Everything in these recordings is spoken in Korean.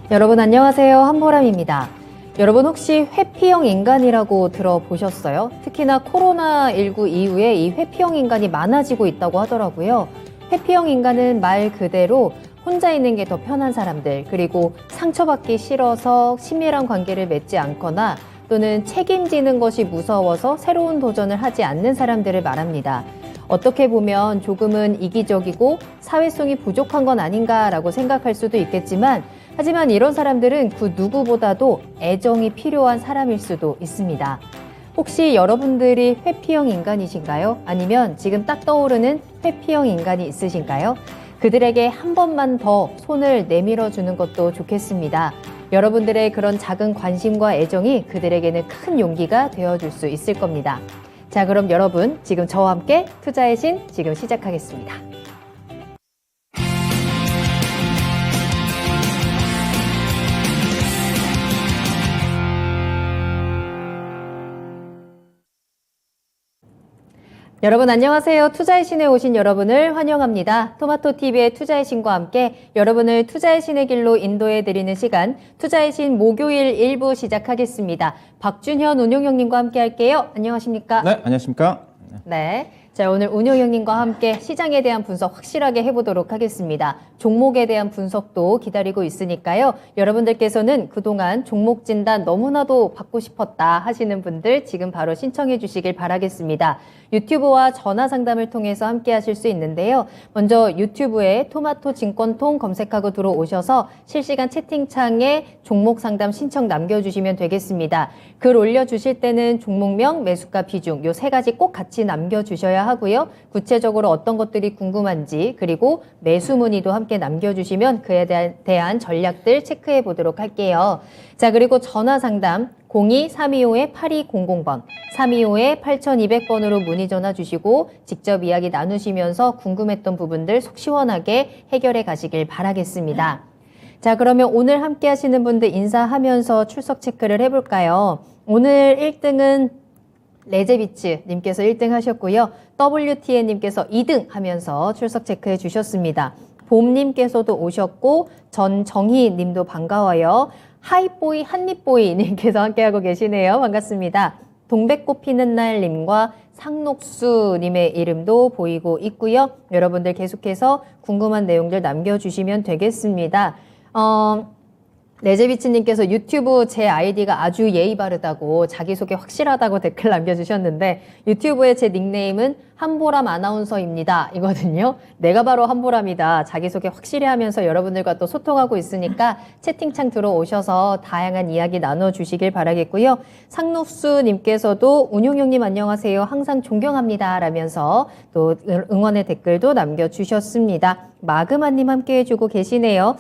여러분 안녕하세요. 한보람입니다. 여러분 혹시 회피형 인간이라고 들어보셨어요? 특히나 코로나19 이후에 이 회피형 인간이 많아지고 있다고 하더라고요. 회피형 인간은 말 그대로 혼자 있는 게 더 편한 사람들, 그리고 상처받기 싫어서 친밀한 관계를 맺지 않거나 또는 책임지는 것이 무서워서 새로운 도전을 하지 않는 사람들을 말합니다. 어떻게 보면 조금은 이기적이고 사회성이 부족한 건 아닌가라고 생각할 수도 있겠지만 하지만 이런 사람들은 그 누구보다도 애정이 필요한 사람일 수도 있습니다. 혹시 여러분들이 회피형 인간이신가요? 아니면 지금 딱 떠오르는 회피형 인간이 있으신가요? 그들에게 한 번만 더 손을 내밀어 주는 것도 좋겠습니다. 여러분들의 그런 작은 관심과 애정이 그들에게는 큰 용기가 되어줄 수 있을 겁니다. 자, 그럼 여러분 지금 저와 함께 투자의 신 지금 시작하겠습니다. 여러분 안녕하세요. 투자의 신에 오신 여러분을 환영합니다. 토마토TV의 투자의 신과 함께 여러분을 투자의 신의 길로 인도해 드리는 시간 투자의 신 목요일 1부 시작하겠습니다. 박준현 운용형님과 함께 할게요. 안녕하십니까? 네, 안녕하십니까? 네. 자, 오늘 운용형님과 함께 시장에 대한 분석 확실하게 해보도록 하겠습니다. 종목에 대한 분석도 기다리고 있으니까요. 여러분들께서는 그동안 종목 진단 너무나도 받고 싶었다 하시는 분들 지금 바로 신청해 주시길 바라겠습니다. 유튜브와 전화 상담을 통해서 함께 하실 수 있는데요. 먼저 유튜브에 토마토 증권통 검색하고 들어오셔서 실시간 채팅창에 종목 상담 신청 남겨주시면 되겠습니다. 글 올려주실 때는 종목명, 매수가 비중 요 세 가지 꼭 같이 남겨주셔야 하고요. 구체적으로 어떤 것들이 궁금한지 그리고 매수 문의도 함께 남겨주시면 그에 대한 전략들 체크해 보도록 할게요. 자, 그리고 전화 상담 02-325-8200번, 325-8200번으로 문의 전화 주시고 직접 이야기 나누시면서 궁금했던 부분들 속 시원하게 해결해 가시길 바라겠습니다. 자, 그러면 오늘 함께 하시는 분들 인사하면서 출석 체크를 해볼까요? 오늘 1등은 레제비츠 님께서 1등 하셨고요. WTN님께서 2등 하면서 출석 체크해 주셨습니다. 봄님께서도 오셨고 전정희 님도 반가워요. 하이보이 한입보이 님께서 함께하고 계시네요. 반갑습니다. 동백꽃 피는 날 님과 상록수 님의 이름도 보이고 있고요. 여러분들 계속해서 궁금한 내용들 남겨주시면 되겠습니다. 레제비츠님께서 유튜브 제 아이디가 아주 예의 바르다고 자기소개 확실하다고 댓글 남겨주셨는데 유튜브의 제 닉네임은 한보람 아나운서입니다 이거든요. 내가 바로 한보람이다. 자기소개 확실히 하면서 여러분들과 또 소통하고 있으니까 채팅창 들어오셔서 다양한 이야기 나눠주시길 바라겠고요. 상록수님께서도 운용형님 안녕하세요. 항상 존경합니다 라면서 또 응원의 댓글도 남겨주셨습니다. 마그마님 함께 해주고 계시네요.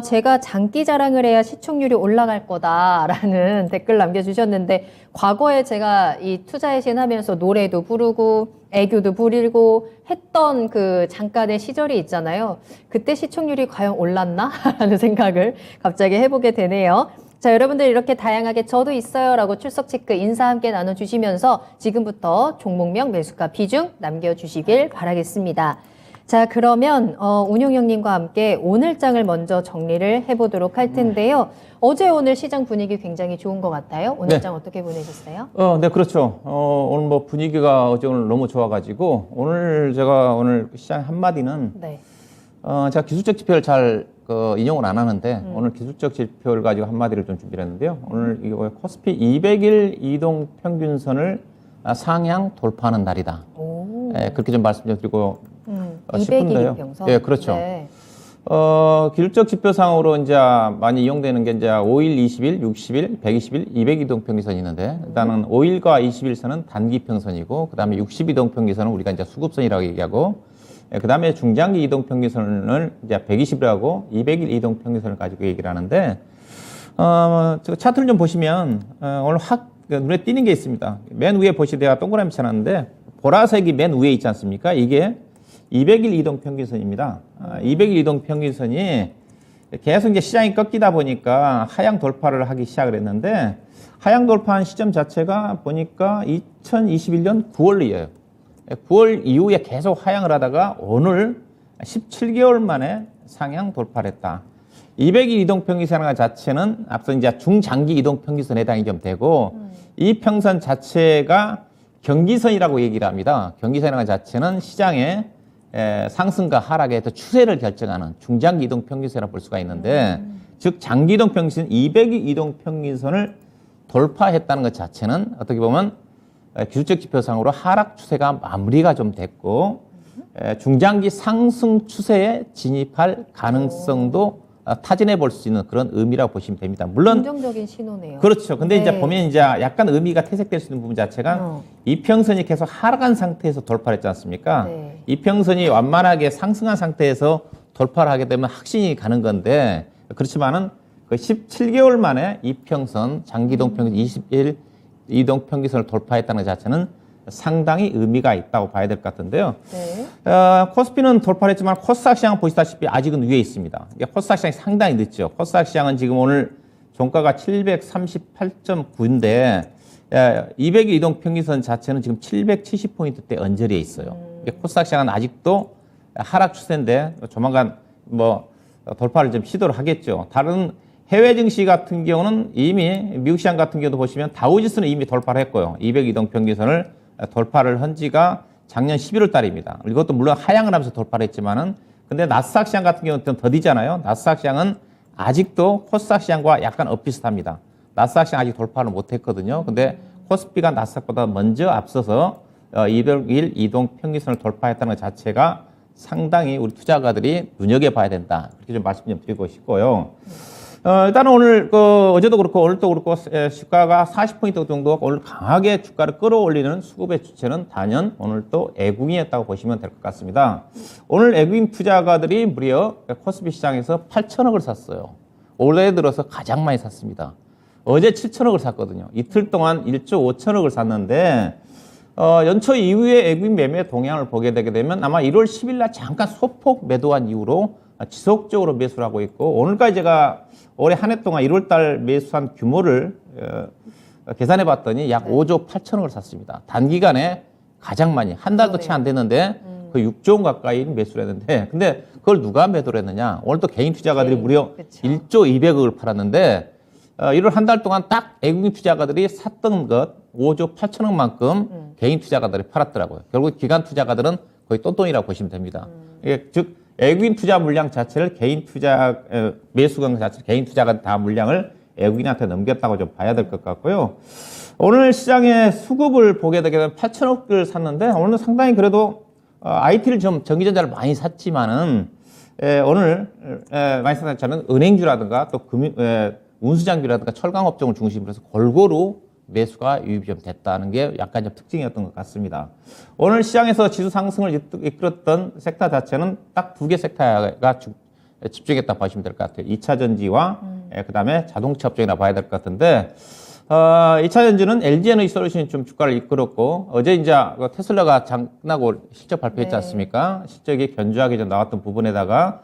제가 장기 자랑을 해야 시청률이 올라갈 거다라는 댓글 남겨주셨는데 과거에 제가 이 투자의 신 하면서 노래도 부르고 애교도 부리고 했던 그 잠깐의 시절이 있잖아요. 그때 시청률이 과연 올랐나? 하는 생각을 갑자기 해보게 되네요. 자, 여러분들 이렇게 다양하게 저도 있어요 라고 출석 체크 인사 함께 나눠주시면서 지금부터 종목명 매수가 비중 남겨주시길 바라겠습니다. 자, 그러면 운용형님과 함께 오늘장을 먼저 정리를 해보도록 할 텐데요. 어제 오늘 시장 분위기 굉장히 좋은 것 같아요. 오늘장 네. 어떻게 보내셨어요? 네, 그렇죠. 오늘 뭐 분위기가 어제 오늘 너무 좋아가지고 오늘 제가 오늘 시장 한마디는 네. 제가 기술적 지표를 잘 인용을 안 하는데 오늘 기술적 지표를 가지고 한마디를 좀 준비를 했는데요. 오늘 이거 코스피 200일 이동 평균선을 상향 돌파하는 날이다. 네, 그렇게 좀 말씀 좀 드리고 200일 평선. 예, 그렇죠. 네. 기술적 지표상으로 이제 많이 이용되는 게 이제 5일, 20일, 60일, 120일, 200이동 평균선이 있는데 일단은 5일과 20일선은 단기 평선이고 그다음에 60이동 평균선은 우리가 이제 수급선이라고 얘기하고 그다음에 중장기 이동 평균선을 이제 120이라고 200일 이동 평균선을 가지고 얘기를 하는데 저 차트를 좀 보시면 오늘 확 눈에 띄는 게 있습니다. 맨 위에 보시다가 동그라미 쳐놨는데 보라색이 맨 위에 있지 않습니까? 이게 200일 이동 평균선입니다. 200일 이동 평균선이 계속 이제 시장이 꺾이다 보니까 하향 돌파를 하기 시작을 했는데 하향 돌파한 시점 자체가 보니까 2021년 9월이에요. 9월 이후에 계속 하향을 하다가 오늘 17개월 만에 상향 돌파를 했다. 200일 이동평균선 자체는 앞서 이제 중장기 이동평균선에 해당이 좀 되고 이 평선 자체가 경기선이라고 얘기를 합니다. 경기선이라는 자체는 시장의 상승과 하락의 추세를 결정하는 중장기 이동평균선이라고 볼 수가 있는데 즉 장기 이동평균선 200일 이동평균선을 돌파했다는 것 자체는 어떻게 보면 기술적 지표상으로 하락 추세가 마무리가 좀 됐고 중장기 상승 추세에 진입할 가능성도 타진해 볼 수 있는 그런 의미라고 보시면 됩니다. 물론 긍정적인 신호네요. 그렇죠. 근데 네. 이제 보면 이제 약간 의미가 퇴색될 수 있는 부분 자체가 이평선이 계속 하락한 상태에서 돌파를 했지 않습니까? 네. 이평선이 완만하게 상승한 상태에서 돌파를 하게 되면 확신이 가는 건데 그렇지만은 그 17개월 만에 이평선 장기 이동평균 20일 이동평균선을 돌파했다는 것 자체는 상당히 의미가 있다고 봐야 될 것 같은데요. 네. 코스피는 돌파를 했지만 코스닥 시장은 보시다시피 아직은 위에 있습니다. 코스닥 시장이 상당히 늦죠. 코스닥 시장은 지금 오늘 종가가 738.9인데 200일 이동평균선 자체는 지금 770포인트대 언저리에 있어요. 코스닥 시장은 아직도 하락 추세인데 조만간 뭐 돌파를 좀 시도를 하겠죠. 다른 해외 증시 같은 경우는 이미 미국 시장 같은 경우도 보시면 다우지수는 이미 돌파를 했고요. 200 이동평균선을 돌파를 한 지가 작년 11월 달입니다. 이것도 물론 하향을 하면서 돌파를 했지만은 근데 나스닥 시장 같은 경우는 좀 더디잖아요. 나스닥 시장은 아직도 코스닥 시장과 약간 엇비슷합니다. 나스닥 시장 아직 돌파를 못 했거든요. 근데 코스피가 나스닥보다 먼저 앞서서 200일 이동평균선을 돌파했다는 것 자체가 상당히 우리 투자가들이 눈여겨봐야 된다. 그렇게 좀 말씀 좀 드리고 싶고요. 일단은 오늘 어제도 그렇고 오늘도 그렇고 주가가 40포인트 정도 오늘 강하게 주가를 끌어올리는 수급의 주체는 단연 오늘 또 애국인이었다고 보시면 될 것 같습니다. 오늘 애국인 투자가들이 무려 코스피 시장에서 8천억을 샀어요. 올해 들어서 가장 많이 샀습니다. 어제 7천억을 샀거든요. 이틀 동안 1조 5천억을 샀는데 연초 이후에 애국인 매매 동향을 보게 되게 되면 아마 1월 10일 날 잠깐 소폭 매도한 이후로 지속적으로 매수를 하고 있고 오늘까지 제가 올해 한 해 동안 1월 달 매수한 규모를 계산해 봤더니 약 5조 8천억을 샀습니다. 단기간에 가장 많이 한 달도 채 안 됐는데 그 6조 원 가까이 매수를 했는데 근데 그걸 누가 매도를 했느냐 오늘 또 개인 투자가들이 무려 그쵸. 1조 200억을 팔았는데 1월 한 달 동안 딱 애국인 투자가들이 샀던 것 5조 8천억만큼 개인 투자가들이 팔았더라고요. 결국 기관 투자가들은 거의 똔똔이라고 보시면 됩니다. 이게 즉 애국인 투자 물량 자체를 개인 투자 매수건 자체 개인 투자가 다 물량을 애국인한테 넘겼다고 좀 봐야 될 것 같고요. 오늘 시장의 수급을 보게 되게 되면 8천억을 샀는데 오늘은 상당히 그래도 IT를 좀 전기전자를 많이 샀지만은 오늘 많이 샀지만은 은행주라든가 또 운수장비라든가 철강업종을 중심으로 해서 골고루 매수가 유입이 좀 됐다는 게 약간 좀 특징이었던 것 같습니다. 오늘 시장에서 지수 상승을 이끌었던 섹터 자체는 딱 두 개 섹터가 집중했다 보시면 될 것 같아요. 2차 전지와 그다음에 자동차 업종이라 봐야 될 것 같은데 2차 전지는 LG에너지 솔루션이 좀 주가를 이끌었고 어제 이제 테슬라가 장나고 실적 발표했지 않습니까? 실적이 견조하게 좀 나왔던 부분에다가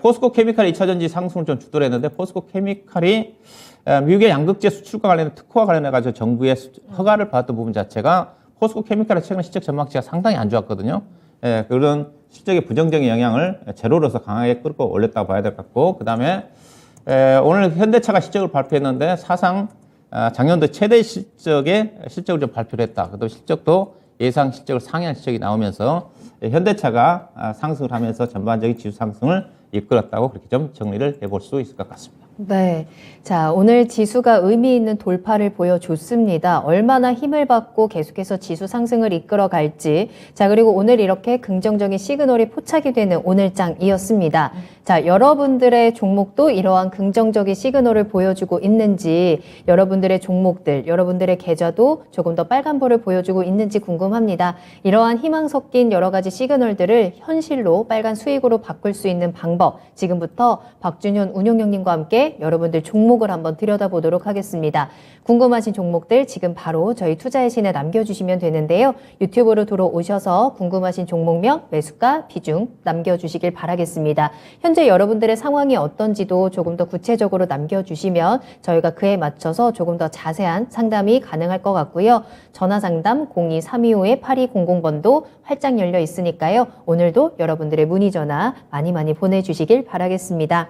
포스코 케미칼이 2차 전지 상승을 좀 주도를 했는데 포스코 케미칼이 미국의 양극재 수출과 관련된 특허와 관련해가지고 정부의 허가를 받았던 부분 자체가 포스코 케미칼의 최근 실적 전망치가 상당히 안 좋았거든요. 그런 실적의 부정적인 영향을 제로로서 강하게 끌고 올렸다고 봐야 될 것 같고, 그 다음에 오늘 현대차가 실적을 발표했는데 사상 작년도 최대 실적의 실적을 좀 발표를 했다. 그다음 실적도 예상 실적을 상회한 실적이 나오면서 현대차가 상승을 하면서 전반적인 지수 상승을 이끌었다고 그렇게 좀 정리를 해볼 수 있을 것 같습니다. 네. 자, 오늘 지수가 의미 있는 돌파를 보여줬습니다. 얼마나 힘을 받고 계속해서 지수 상승을 이끌어 갈지. 자, 그리고 오늘 이렇게 긍정적인 시그널이 포착이 되는 오늘장이었습니다. 자, 여러분들의 종목도 이러한 긍정적인 시그널을 보여주고 있는지, 여러분들의 종목들, 여러분들의 계좌도 조금 더 빨간불을 보여주고 있는지 궁금합니다. 이러한 희망 섞인 여러 가지 시그널들을 현실로 빨간 수익으로 바꿀 수 있는 방법, 지금부터 박준현 운용형님과 함께 여러분들 종목을 한번 들여다보도록 하겠습니다. 궁금하신 종목들 지금 바로 저희 투자의 신에 남겨주시면 되는데요. 유튜브로 들어오셔서 궁금하신 종목명, 매수가, 비중 남겨주시길 바라겠습니다. 현재 여러분들의 상황이 어떤지도 조금 더 구체적으로 남겨주시면 저희가 그에 맞춰서 조금 더 자세한 상담이 가능할 것 같고요. 전화상담 02-325-8200번도 활짝 열려 있으니까요. 오늘도 여러분들의 문의 전화 많이 보내주시길 바라겠습니다.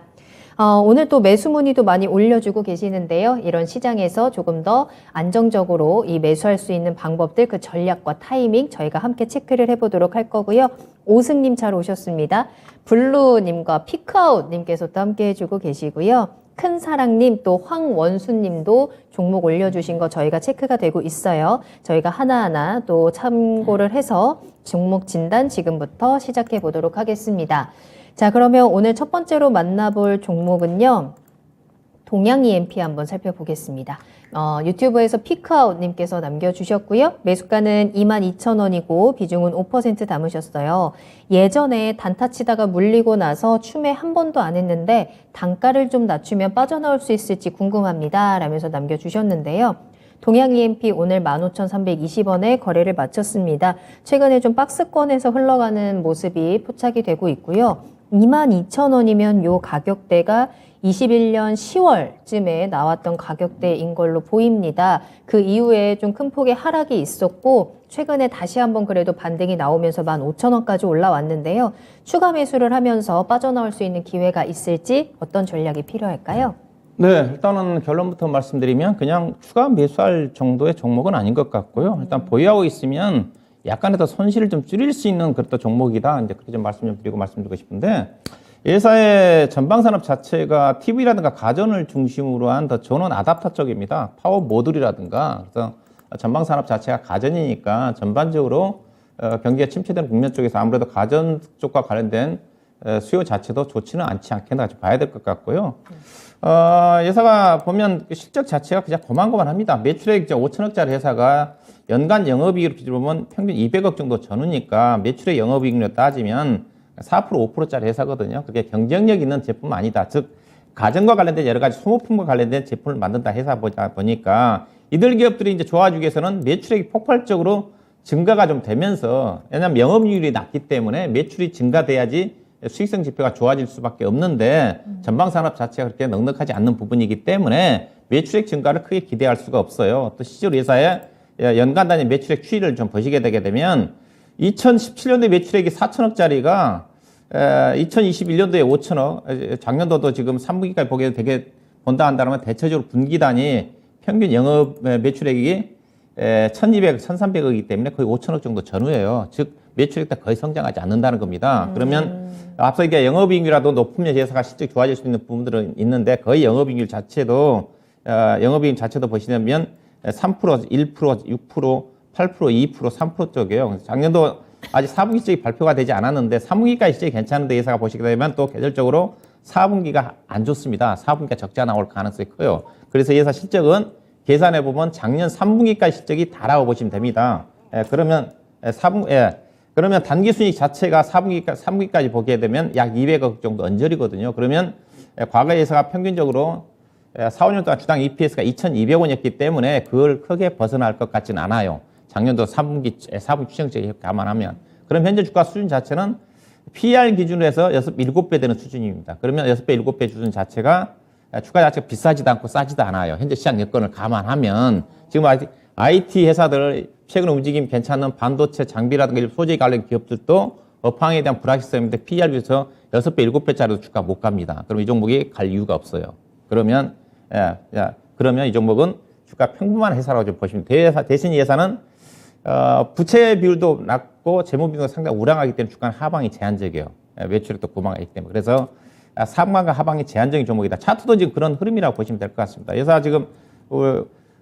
오늘 또 매수 문의도 많이 올려주고 계시는데요. 이런 시장에서 조금 더 안정적으로 이 매수할 수 있는 방법들, 그 전략과 타이밍 저희가 함께 체크를 해보도록 할 거고요. 오승님 잘 오셨습니다. 블루님과 피크아웃님께서 또 함께 해주고 계시고요. 큰 사랑님 또 황원수님도 종목 올려주신 거 저희가 체크가 되고 있어요. 저희가 하나하나 또 참고를 해서 종목 진단 지금부터 시작해 보도록 하겠습니다. 자, 그러면 오늘 첫 번째로 만나볼 종목은요. 동양 EMP 한번 살펴보겠습니다. 유튜브에서 피크아웃님께서 남겨주셨고요. 매수가는 22,000원이고 비중은 5% 담으셨어요. 예전에 단타 치다가 물리고 나서 추매 한 번도 안 했는데 단가를 좀 낮추면 빠져나올 수 있을지 궁금합니다. 라면서 남겨주셨는데요. 동양 EMP 오늘 15,320원에 거래를 마쳤습니다. 최근에 좀 박스권에서 흘러가는 모습이 포착이 되고 있고요. 22,000원이면 요 가격대가 21년 10월쯤에 나왔던 가격대인 걸로 보입니다. 그 이후에 좀 큰 폭의 하락이 있었고 최근에 다시 한번 그래도 반등이 나오면서 15,000원까지 올라왔는데요. 추가 매수를 하면서 빠져나올 수 있는 기회가 있을지 어떤 전략이 필요할까요? 네, 일단은 결론부터 말씀드리면 그냥 추가 매수할 정도의 종목은 아닌 것 같고요. 일단 보유하고 있으면 약간의 손실을 좀 줄일 수 있는 그런 종목이다. 이제 그렇게 좀 말씀 좀 드리고 말씀드리고 싶은데, 회사의 전방산업 자체가 TV라든가 가전을 중심으로 한 더 전원 아답터 쪽입니다. 파워 모듈이라든가. 그래서 전방산업 자체가 가전이니까 전반적으로 경기가 침체되는 국면 쪽에서 아무래도 가전 쪽과 관련된 수요 자체도 좋지는 않지 않겠나 봐야 될 것 같고요. 회사가 보면 실적 자체가 그냥 고만고만합니다. 매출액 5천억짜리 회사가 연간 영업이익으로 보면 평균 200억 정도 전후니까 매출액 영업이익률로 따지면 4% 5%짜리 회사거든요. 그게 경쟁력 있는 제품은 아니다. 즉 가전과 관련된 여러 가지 소모품과 관련된 제품을 만든다 회사 보니까 이들 기업들이 이제 좋아지기 위해서는 매출액이 폭발적으로 증가가 좀 되면서, 왜냐하면 영업이익률이 낮기 때문에 매출이 증가돼야지 수익성 지표가 좋아질 수밖에 없는데 전방산업 자체가 그렇게 넉넉하지 않는 부분이기 때문에 매출액 증가를 크게 기대할 수가 없어요. 또 실제로 회사의 연간 단위 매출액 추이를 좀 보시게 되게 되면 2017년도에 매출액이 4천억짜리가 2021년도에 5천억, 작년도도 지금 3분기까지 보게 되게 본다 한다면 대체적으로 분기 단위 평균 영업 매출액이 1,200억, 1,300억이기 때문에 거의 5천억 정도 전후예요. 즉 매출액 때 거의 성장하지 않는다는 겁니다. 그러면 앞서 이게 영업이익률이라도 높으면 회사가 실적 좋아질 수 있는 부분들은 있는데 거의 영업이익률 자체도 보시면 3%, 1%, 6%, 8%, 2%, 3% 쪽이에요. 작년도 아직 4분기 실적이 발표가 되지 않았는데 3분기까지 실적이 괜찮은데 회사가 보시게 되면 또 계절적으로 4분기가 안 좋습니다. 4분기가 적자 나올 가능성이 커요. 그래서 회사 실적은 계산해 보면 작년 3분기까지 실적이 다라고 보시면 됩니다. 그러면 그러면 단기 순이익 자체가 3분기까지 보게 되면 약 200억 정도 언저리거든요. 그러면 과거 회사가 평균적으로 4, 5년 동안 주당 EPS가 2,200원이었기 때문에 그걸 크게 벗어날 것 같지는 않아요. 작년도 4분기 추정치를 감안하면. 그럼 현재 주가 수준 자체는 PER 기준으로 해서 6, 7배 되는 수준입니다. 그러면 6배, 7배 수준 자체가 주가 자체가 비싸지도 않고 싸지도 않아요. 현재 시장 여건을 감안하면 지금 IT 회사들 최근 움직임 괜찮은 반도체 장비라든가 소재 관련 기업들도 업황에 대한 불확실성인데 PER 비해서 6배, 7배짜리도 주가 못 갑니다. 그럼 이 종목이 갈 이유가 없어요. 그러면 이 종목은 주가 평범한 회사라고 좀 보시면 돼요. 대신 이 회사는 부채 비율도 낮고 재무 비율도 상당히 우량하기 때문에 주가는 하방이 제한적이에요. 매출액도 고만하기 때문에. 그래서 상반과 하방이 제한적인 종목이다. 차트도 지금 그런 흐름이라고 보시면 될 것 같습니다. 회사 지금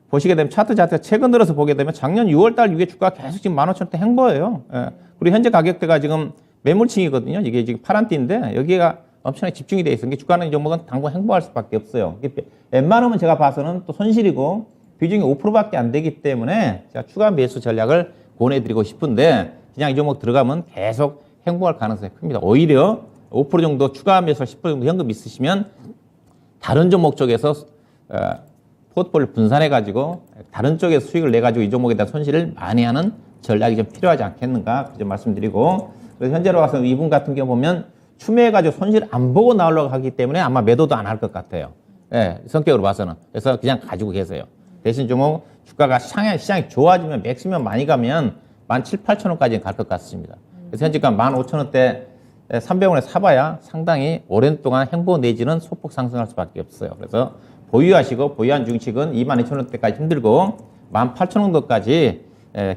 보시게 되면 차트 자체가 최근 들어서 보게 되면 작년 6월달 이후에 주가가 계속 지금 15,000원대 행보예요. 그리고 현재 가격대가 지금 매물층이거든요. 이게 지금 파란 띠인데 여기가 엄청나게 집중이 돼 있으니까 주가는 이 종목은 당분 행보할 수밖에 없어요. 웬만하면 제가 봐서는 또 손실이고 비중이 5%밖에 안 되기 때문에 제가 추가 매수 전략을 권해드리고 싶은데 그냥 이 종목 들어가면 계속 행보할 가능성이 큽니다. 오히려 5% 정도 추가 매수 10% 정도 현금 있으시면 다른 종목 쪽에서 포트폴리오 분산해가지고 다른 쪽에서 수익을 내가지고 이 종목에 대한 손실을 많이 하는 전략이 좀 필요하지 않겠는가 좀 말씀드리고, 그래서 현재로 와서 이분 같은 경우 보면 추매해가지고 손실 안 보고 나오려고 하기 때문에 아마 매도도 안 할 것 같아요. 성격으로 봐서는. 그래서 그냥 가지고 계세요. 대신 좀 주가가 시장이 좋아지면 맥시멈 많이 가면 17,000, 18,000원까지 갈 것 같습니다. 그래서 현재가 15,000원대 300원에 사봐야 상당히 오랜 동안 행보 내지는 소폭 상승할 수밖에 없어요. 그래서 보유하시고 보유한 주식은 22,000원대까지 힘들고 18,000원대까지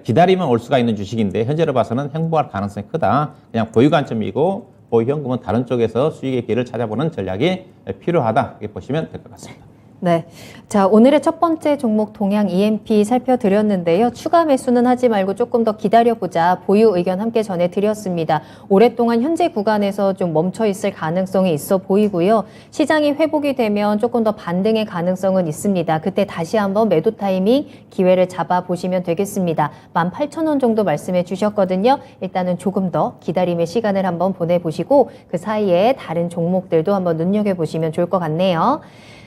기다리면 올 수가 있는 주식인데 현재로 봐서는 행보할 가능성이 크다. 그냥 보유 관점이고 보유현금은 다른 쪽에서 수익의 기회를 찾아보는 전략이 필요하다. 이렇게 보시면 될 것 같습니다. 네. 자, 오늘의 첫 번째 종목 동양 EMP 살펴드렸는데요. 추가 매수는 하지 말고 조금 더 기다려보자. 보유 의견 함께 전해드렸습니다. 오랫동안 현재 구간에서 좀 멈춰 있을 가능성이 있어 보이고요. 시장이 회복이 되면 조금 더 반등의 가능성은 있습니다. 그때 다시 한번 매도 타이밍 기회를 잡아보시면 되겠습니다. 18,000원 정도 말씀해 주셨거든요. 일단은 조금 더 기다림의 시간을 한번 보내보시고 그 사이에 다른 종목들도 한번 눈여겨보시면 좋을 것 같네요.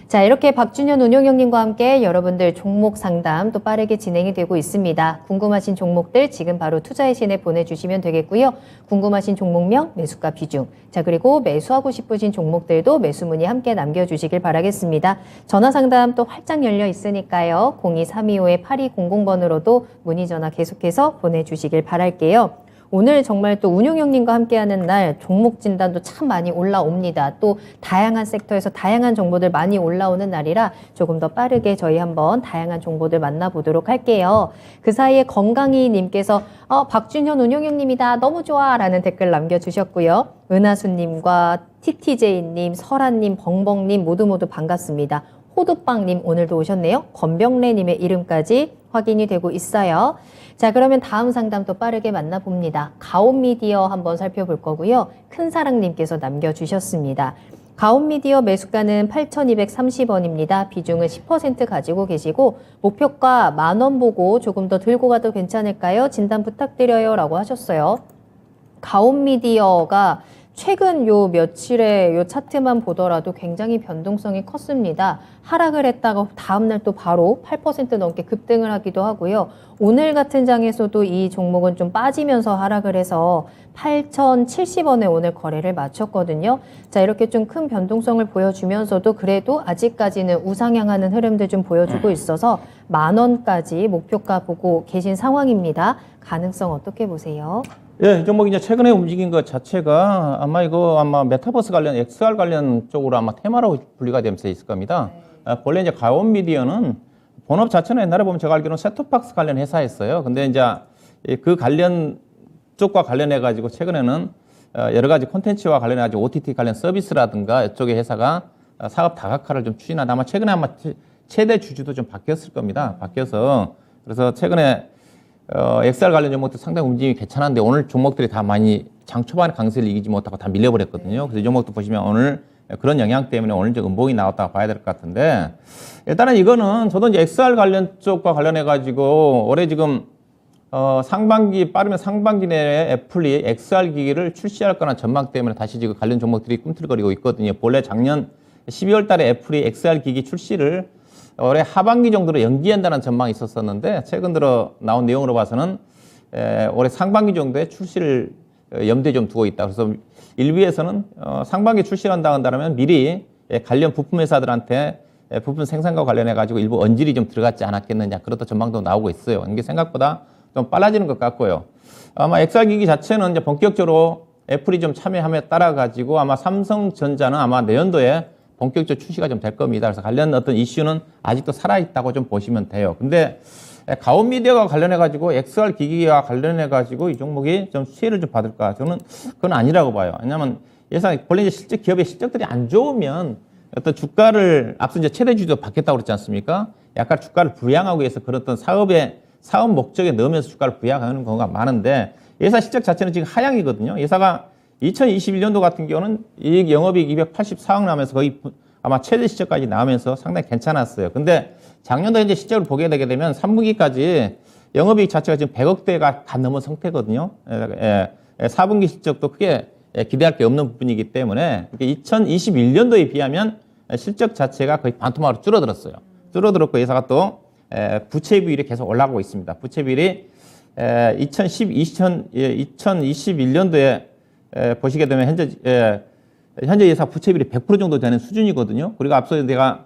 자, 이렇게 박준현 운용형님과 함께 여러분들 종목 상담 또 빠르게 진행이 되고 있습니다. 궁금하신 종목들 지금 바로 투자의 신에 보내주시면 되겠고요. 궁금하신 종목명, 매수가 비중, 자 그리고 매수하고 싶으신 종목들도 매수 문의 함께 남겨주시길 바라겠습니다. 전화 상담 또 활짝 열려 있으니까요. 02-325-8200번으로도 문의 전화 계속해서 보내주시길 바랄게요. 오늘 정말 또 운용형님과 함께하는 날 종목 진단도 참 많이 올라옵니다. 또 다양한 섹터에서 다양한 정보들 많이 올라오는 날이라 조금 더 빠르게 저희 한번 다양한 정보들 만나보도록 할게요. 그 사이에 건강이님께서 박준현 운용형님이다 너무 좋아 라는 댓글 남겨주셨고요. 은하수님과 TTJ님, 설아님, 벙벙님 모두 반갑습니다. 호두빵님 오늘도 오셨네요. 건병래님의 이름까지 확인이 되고 있어요. 자, 그러면 다음 상담 또 빠르게 만나봅니다. 가온미디어 한번 살펴볼 거고요. 큰사랑님께서 남겨주셨습니다. 가온미디어 매수가는 8,230원입니다. 비중은 10% 가지고 계시고 목표가 10,000원 보고 조금 더 들고 가도 괜찮을까요? 진단 부탁드려요 라고 하셨어요. 가온미디어가 최근 요 며칠의 요 차트만 보더라도 굉장히 변동성이 컸습니다. 하락을 했다가 다음날 또 바로 8% 넘게 급등을 하기도 하고요. 오늘 같은 장에서도 이 종목은 좀 빠지면서 하락을 해서 8,070원에 오늘 거래를 마쳤거든요. 자, 이렇게 좀 큰 변동성을 보여주면서도 그래도 아직까지는 우상향하는 흐름들 좀 보여주고 있어서 10,000원까지 목표가 보고 계신 상황입니다. 가능성 어떻게 보세요? 예, 이 종목이 이제 최근에 움직인 것 자체가 아마 메타버스 관련, XR 관련 쪽으로 아마 테마로 분리가 되면서 있을 겁니다. 본래 이제 가온미디어는 본업 자체는 옛날에 보면 제가 알기로는 셋톱박스 관련 회사였어요. 근데 이제 그 관련 쪽과 관련해가지고 최근에는 여러 가지 콘텐츠와 관련해가지고 OTT 관련 서비스라든가 이쪽의 회사가 사업 다각화를 좀 추진하다 아마 최근에 최대 주주도 좀 바뀌었을 겁니다. 바뀌어서 그래서 최근에 XR 관련 종목도 상당히 움직임이 괜찮은데 오늘 종목들이 다 많이 장 초반에 강세를 이기지 못하고 다 밀려버렸거든요. 그래서 이 종목도 보시면 오늘 그런 영향 때문에 오늘 이제 음봉이 나왔다고 봐야 될 것 같은데 일단은 이거는 저도 이제 XR 관련 쪽과 관련해가지고 올해 지금 상반기 빠르면 상반기 내에 애플이 XR 기기를 출시할 거나 전망 때문에 다시 지금 관련 종목들이 꿈틀거리고 있거든요. 본래 작년 12월 달에 애플이 XR 기기 출시를 올해 하반기 정도로 연기한다는 전망이 있었었는데 최근 들어 나온 내용으로 봐서는 올해 상반기 정도에 출시를 염두에 좀 두고 있다. 그래서 일부에서는 상반기 출시를 한다면 미리 관련 부품 회사들한테 부품 생산과 관련해 가지고 일부 언질이 좀 들어갔지 않았겠느냐 그렇다 전망도 나오고 있어요. 이게 생각보다 좀 빨라지는 것 같고요. 아마 XR 기기 자체는 이제 본격적으로 애플이 좀 참여함에 따라 가지고 아마 삼성전자는 아마 내년도에 본격적 출시가 좀 될 겁니다. 그래서 관련 어떤 이슈는 아직도 살아있다고 좀 보시면 돼요. 근데 가온미디어가 관련해가지고 XR 기기와 관련해가지고 이 종목이 좀 수혜를 좀 받을까? 저는 그건 아니라고 봐요. 왜냐하면 예상 본래 이제 실적 기업의 실적들이 안 좋으면 어떤 주가를 앞서 이제 최대 주주도 받겠다고 그랬지 않습니까? 약간 주가를 부양하기 위해서 그런 어떤 사업 목적에 넣으면서 주가를 부양하는 경우가 많은데 예사 실적 자체는 지금 하향이거든요. 예사가 2021년도 같은 경우는 이익 영업이익 284억 나오면서 거의 아마 최대 시점까지 나오면서 상당히 괜찮았어요. 근데 작년도 이제 실적을 보게 되게 되면 3분기까지 영업이익 자체가 지금 100억대가 다 넘은 상태거든요. 4분기 실적도 크게 기대할 게 없는 부분이기 때문에 2021년도에 비하면 실적 자체가 거의 반토막으로 줄어들었어요. 줄어들었고 예사가 또 부채 비율이 계속 올라가고 있습니다. 부채 비율이 2021년도에 보시게 되면 현재 예상 부채 비율이 100% 정도 되는 수준이거든요. 그리고 앞서 내가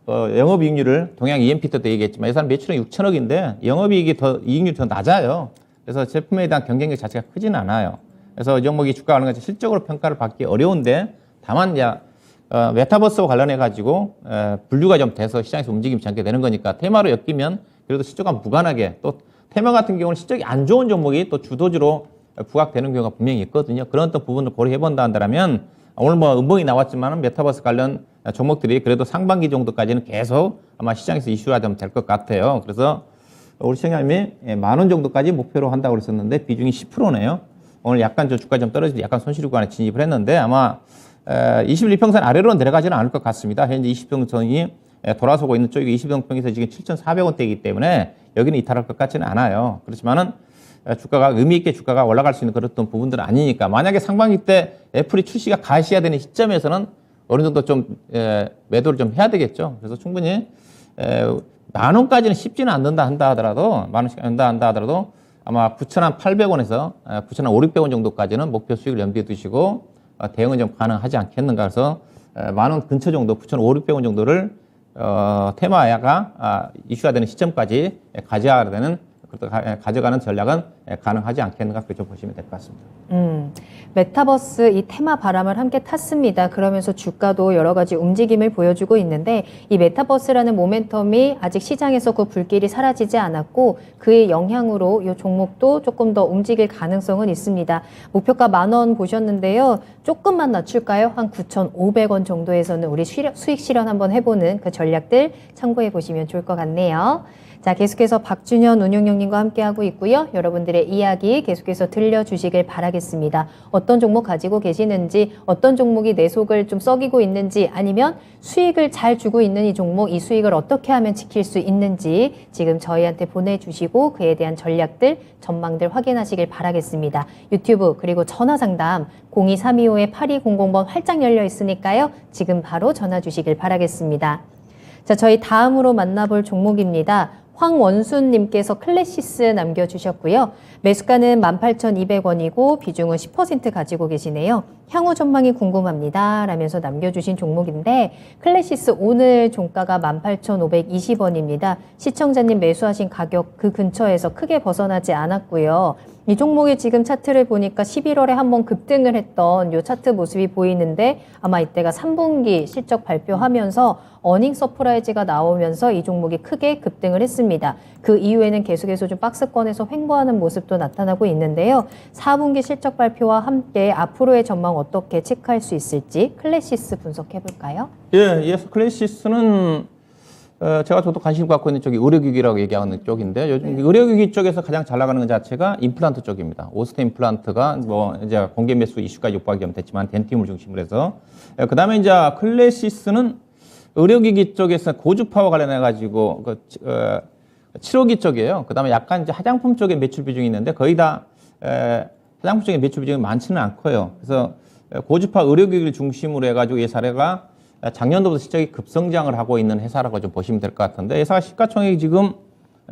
영업이익률을 동양 EMP 때도 얘기했지만 예산 매출은 6천억인데 영업이익이 이익률이 더 낮아요. 그래서 제품에 대한 경쟁력 자체가 크지는 않아요. 그래서 이 종목이 주가가 하는 것이 실적으로 평가를 받기 어려운데 다만 메타버스와 관련해 가지고 분류가 좀 돼서 시장에서 움직임이 않게 되는 거니까 테마로 엮이면 그래도 실적과 무관하게 또 테마 같은 경우는 실적이 안 좋은 종목이 또 주도주로 부각되는 경우가 분명히 있거든요. 그런 어떤 부분을 고려해 본다 한다면 오늘 뭐 음봉이 나왔지만은 메타버스 관련 종목들이 그래도 상반기 정도까지는 계속 아마 시장에서 이슈가 좀 될 것 같아요. 그래서 우리 시장님이 10,000원 정도까지 목표로 한다고 그랬었는데 비중이 10%네요. 오늘 약간 저 주가 좀 떨어지고 약간 손실 구간에 진입을 했는데 아마 21평선 아래로 내려가지는 않을 것 같습니다. 현재 20평선이 돌아서고 있는 쪽이 20평선에서 지금 7,400원대이기 때문에 여기는 이탈할 것 같지는 않아요. 그렇지만은 주가가 의미 있게 주가가 올라갈 수 있는 그런 어떤 부분들은 아니니까 만약에 상반기 때 애플이 출시가 가시해야 되는 시점에서는 어느 정도 좀 매도를 좀 해야 되겠죠. 그래서 충분히 10,000원까지는 쉽지는 않는다 한다 하더라도 10,000원씩 한다 하더라도 아마 9,800원에서 9,500원 정도까지는 목표 수익을 염두에 두시고 대응은 좀 가능하지 않겠는가. 그래서 10,000원 근처 정도 9,500원 정도를 테마가 이슈가 되는 시점까지 가져가는 전략은 가능하지 않겠는가 그렇게 좀 보시면 될 것 같습니다. 메타버스 이 테마 바람을 함께 탔습니다. 그러면서 주가도 여러 가지 움직임을 보여주고 있는데 이 메타버스라는 모멘텀이 아직 시장에서 그 불길이 사라지지 않았고 그의 영향으로 이 종목도 조금 더 움직일 가능성은 있습니다. 목표가 10,000원 보셨는데요. 조금만 낮출까요? 한 9,500원 정도에서는 우리 수익 실현 한번 해보는 그 전략들 참고해 보시면 좋을 것 같네요. 자, 계속해서 박준현 운용형님과 함께하고 있고요. 여러분들의 이야기 계속해서 들려주시길 바라겠습니다. 어떤 종목 가지고 계시는지, 어떤 종목이 내 속을 좀 썩이고 있는지, 아니면 수익을 잘 주고 있는 이 종목, 이 수익을 어떻게 하면 지킬 수 있는지 지금 저희한테 보내주시고 그에 대한 전략들, 전망들 확인하시길 바라겠습니다. 유튜브 그리고 전화상담 02325-8200번 활짝 열려 있으니까요. 지금 바로 전화 주시길 바라겠습니다. 자, 저희 다음으로 만나볼 종목입니다. 황원순님께서 클래시스 남겨주셨고요. 매수가는 18,200원이고 비중은 10% 가지고 계시네요. 향후 전망이 궁금합니다. 라면서 남겨주신 종목인데 클래시스 오늘 종가가 18,520원입니다. 시청자님 매수하신 가격 그 근처에서 크게 벗어나지 않았고요. 이 종목의 지금 차트를 보니까 11월에 한번 급등을 했던 이 차트 모습이 보이는데 아마 이때가 3분기 실적 발표하면서 어닝 서프라이즈가 나오면서 이 종목이 크게 급등을 했습니다. 그 이후에는 계속해서 좀 박스권에서 횡보하는 모습도 나타나고 있는데요. 4분기 실적 발표와 함께 앞으로의 전망 어떻게 체크할 수 있을지 클래시스 분석해 볼까요? 예, 클래시스는 저도 관심 갖고 있는 쪽이 의료기기라고 얘기하는 쪽인데 요즘 의료기기 쪽에서 가장 잘 나가는 것 자체가 임플란트 쪽입니다. 오스테 임플란트가 뭐 이제 공개 매수 이슈까지 육박이 좀 됐지만 덴티움을 중심으로 해서 그다음에 이제 클래시스는 의료기기 쪽에서 고주파와 관련해 가지고 치료기 쪽이에요. 그다음에 약간 이제 화장품 쪽에 매출 비중이 있는데 거의 다 화장품 쪽에 매출 비중이 많지는 않고요. 그래서 고주파 의료기기를 중심으로 해가지고 이 사례가 작년도부터 실적이 급성장을 하고 있는 회사라고 좀 보시면 될 것 같은데 회사가 시가총액이 지금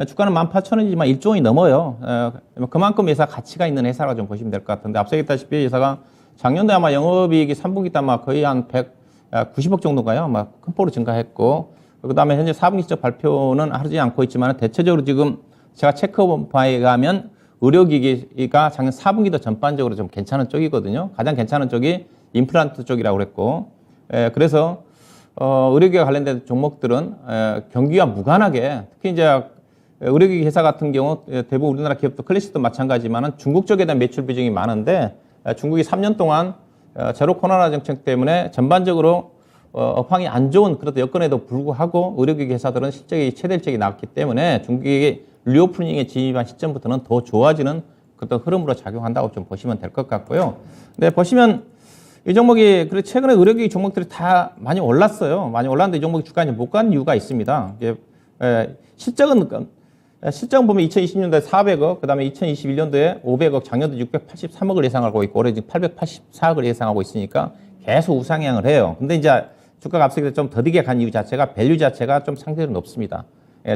주가는 18,000원이지만 1조 원이 넘어요. 그만큼 회사 가치가 있는 회사라고 좀 보시면 될 것 같은데 앞서 얘기했다시피 회사가 작년도에 아마 영업이익이 3분기 때 아마 거의 한 190억 정도가요. 아마 큰 폭으로 증가했고 그다음에 현재 4분기 실적 발표는 하지 않고 있지만 대체적으로 지금 제가 체크해본 바에 의하면 의료기기가 작년 4분기도 전반적으로 좀 괜찮은 쪽이거든요. 가장 괜찮은 쪽이 임플란트 쪽이라고 그랬고 그래서 의료기기와 관련된 종목들은 경기와 무관하게 특히 이제 의료기기 회사 같은 경우 대부분 우리나라 기업도 클래시도 마찬가지지만 중국 쪽에 대한 매출 비중이 많은데 중국이 3년 동안 제로 코로나 정책 때문에 전반적으로 업황이 안 좋은 그런 여건에도 불구하고 의료기기 회사들은 실적이 최대 실적이 나왔기 때문에 중국이 리오프닝에 진입한 시점부터는 더 좋아지는 그런 흐름으로 작용한다고 좀 보시면 될 것 같고요. 네, 보시면 이 종목이 최근에 의료기기 종목들이 다 많이 올랐어요. 많이 올랐는데 이 종목이 주가에 못 간 이유가 있습니다. 실적은 보면 2020년도에 400억, 그 다음에 2021년도에 500억, 작년도 683억을 예상하고 있고 올해 지금 884억을 예상하고 있으니까 계속 우상향을 해요. 근데 이제 주가가 앞서서 좀 더디게 간 이유 자체가 밸류 자체가 좀 상대적으로 높습니다.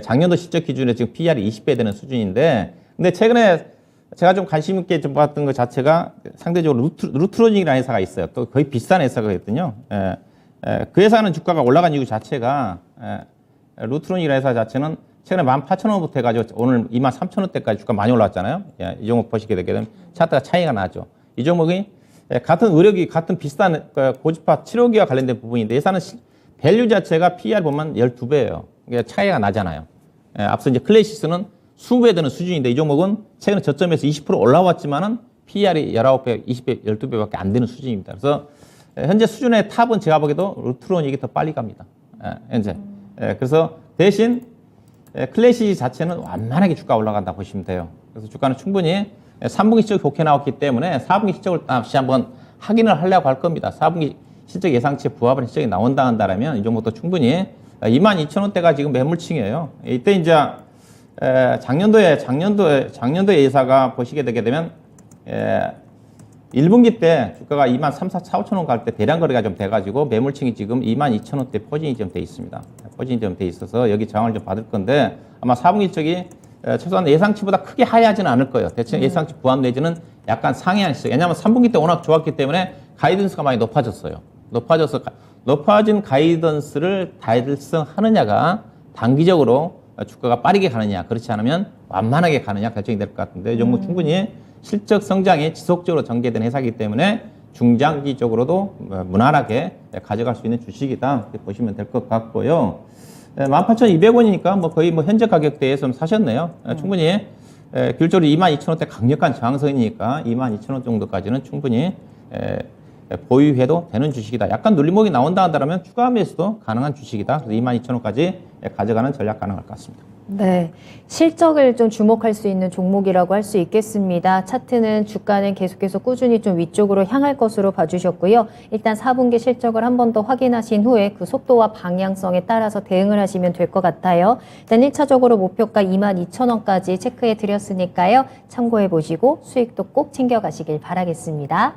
작년도 실적 기준에 지금 PR이 20배 되는 수준인데 근데 최근에 제가 좀 관심 있게 좀 봤던 것 자체가 상대적으로 루트로닝이라는 회사가 있어요. 또 거의 비싼 회사거든요. 그 회사는 주가가 올라간 이유 자체가 루트로닝이라는 회사 자체는 최근에 18,000원부터 해가지고 오늘 23,000원대까지 주가 많이 올랐잖아요. 이 종목 보시게 되게 되면 차트가 차이가 나죠. 이 종목이 같은 의료기, 같은 비슷한 고주파 치료기와 관련된 부분인데 예산은 밸류 자체가 PER 보면 12배예요. 그러니까 차이가 나잖아요. 앞서 이제 클래시스는 20배 되는 수준인데 이 종목은 최근에 저점에서 20% 올라왔지만은 PER이 19배, 20배, 12배밖에 안 되는 수준입니다. 그래서 현재 수준의 탑은 제가 보기에도 루트론이 더 빨리 갑니다. 현재. 그래서 대신 클래시스 자체는 완만하게 주가 올라간다 보시면 돼요. 그래서 주가는 충분히 3분기 실적이 좋게 나왔기 때문에 4분기 실적을 다시 한번 확인을 하려고 할 겁니다. 4분기 실적 예상치에 부합하는 실적이 나온다 한다면 이 정도도 충분히 22,000원대가 지금 매물층이에요. 이때 이제 작년도에 예사가 보시게 되게 되면 1분기 때 주가가 23,400원 갈 때 대량 거래가 좀 돼가지고 매물층이 지금 22,000원대 포진이 좀 돼 있습니다. 포진이 좀 돼 있어서 여기 저항을 좀 받을 건데 아마 4분기 실적이 최소한 예상치보다 크게 하야하지는 않을 거예요. 대충 예상치 부합 내지는 약간 상회한 시점. 왜냐하면 3분기 때 워낙 좋았기 때문에 가이던스가 많이 높아졌어요. 높아진 가이던스를 달성하느냐가 단기적으로 주가가 빠르게 가느냐, 그렇지 않으면 완만하게 가느냐 결정이 될 것 같은데 이 종목 충분히 실적 성장이 지속적으로 전개된 회사이기 때문에 중장기적으로도 무난하게 가져갈 수 있는 주식이다 이렇게 보시면 될 것 같고요. 18,200원이니까 뭐 거의 뭐 현재 가격대에서 좀 사셨네요. 충분히 기술적으로 22,000원대 강력한 저항선이니까 22,000원 정도까지는 충분히 보유해도 되는 주식이다. 약간 눌림목이 나온다 한다면 추가 매수도 가능한 주식이다. 그래서 22,000원까지 가져가는 전략 가능할 것 같습니다. 네, 실적을 좀 주목할 수 있는 종목이라고 할 수 있겠습니다. 차트는 주가는 계속해서 꾸준히 좀 위쪽으로 향할 것으로 봐주셨고요. 일단 4분기 실적을 한 번 더 확인하신 후에 그 속도와 방향성에 따라서 대응을 하시면 될 것 같아요. 일단 1차적으로 목표가 22,000원까지 체크해 드렸으니까요. 참고해 보시고 수익도 꼭 챙겨가시길 바라겠습니다.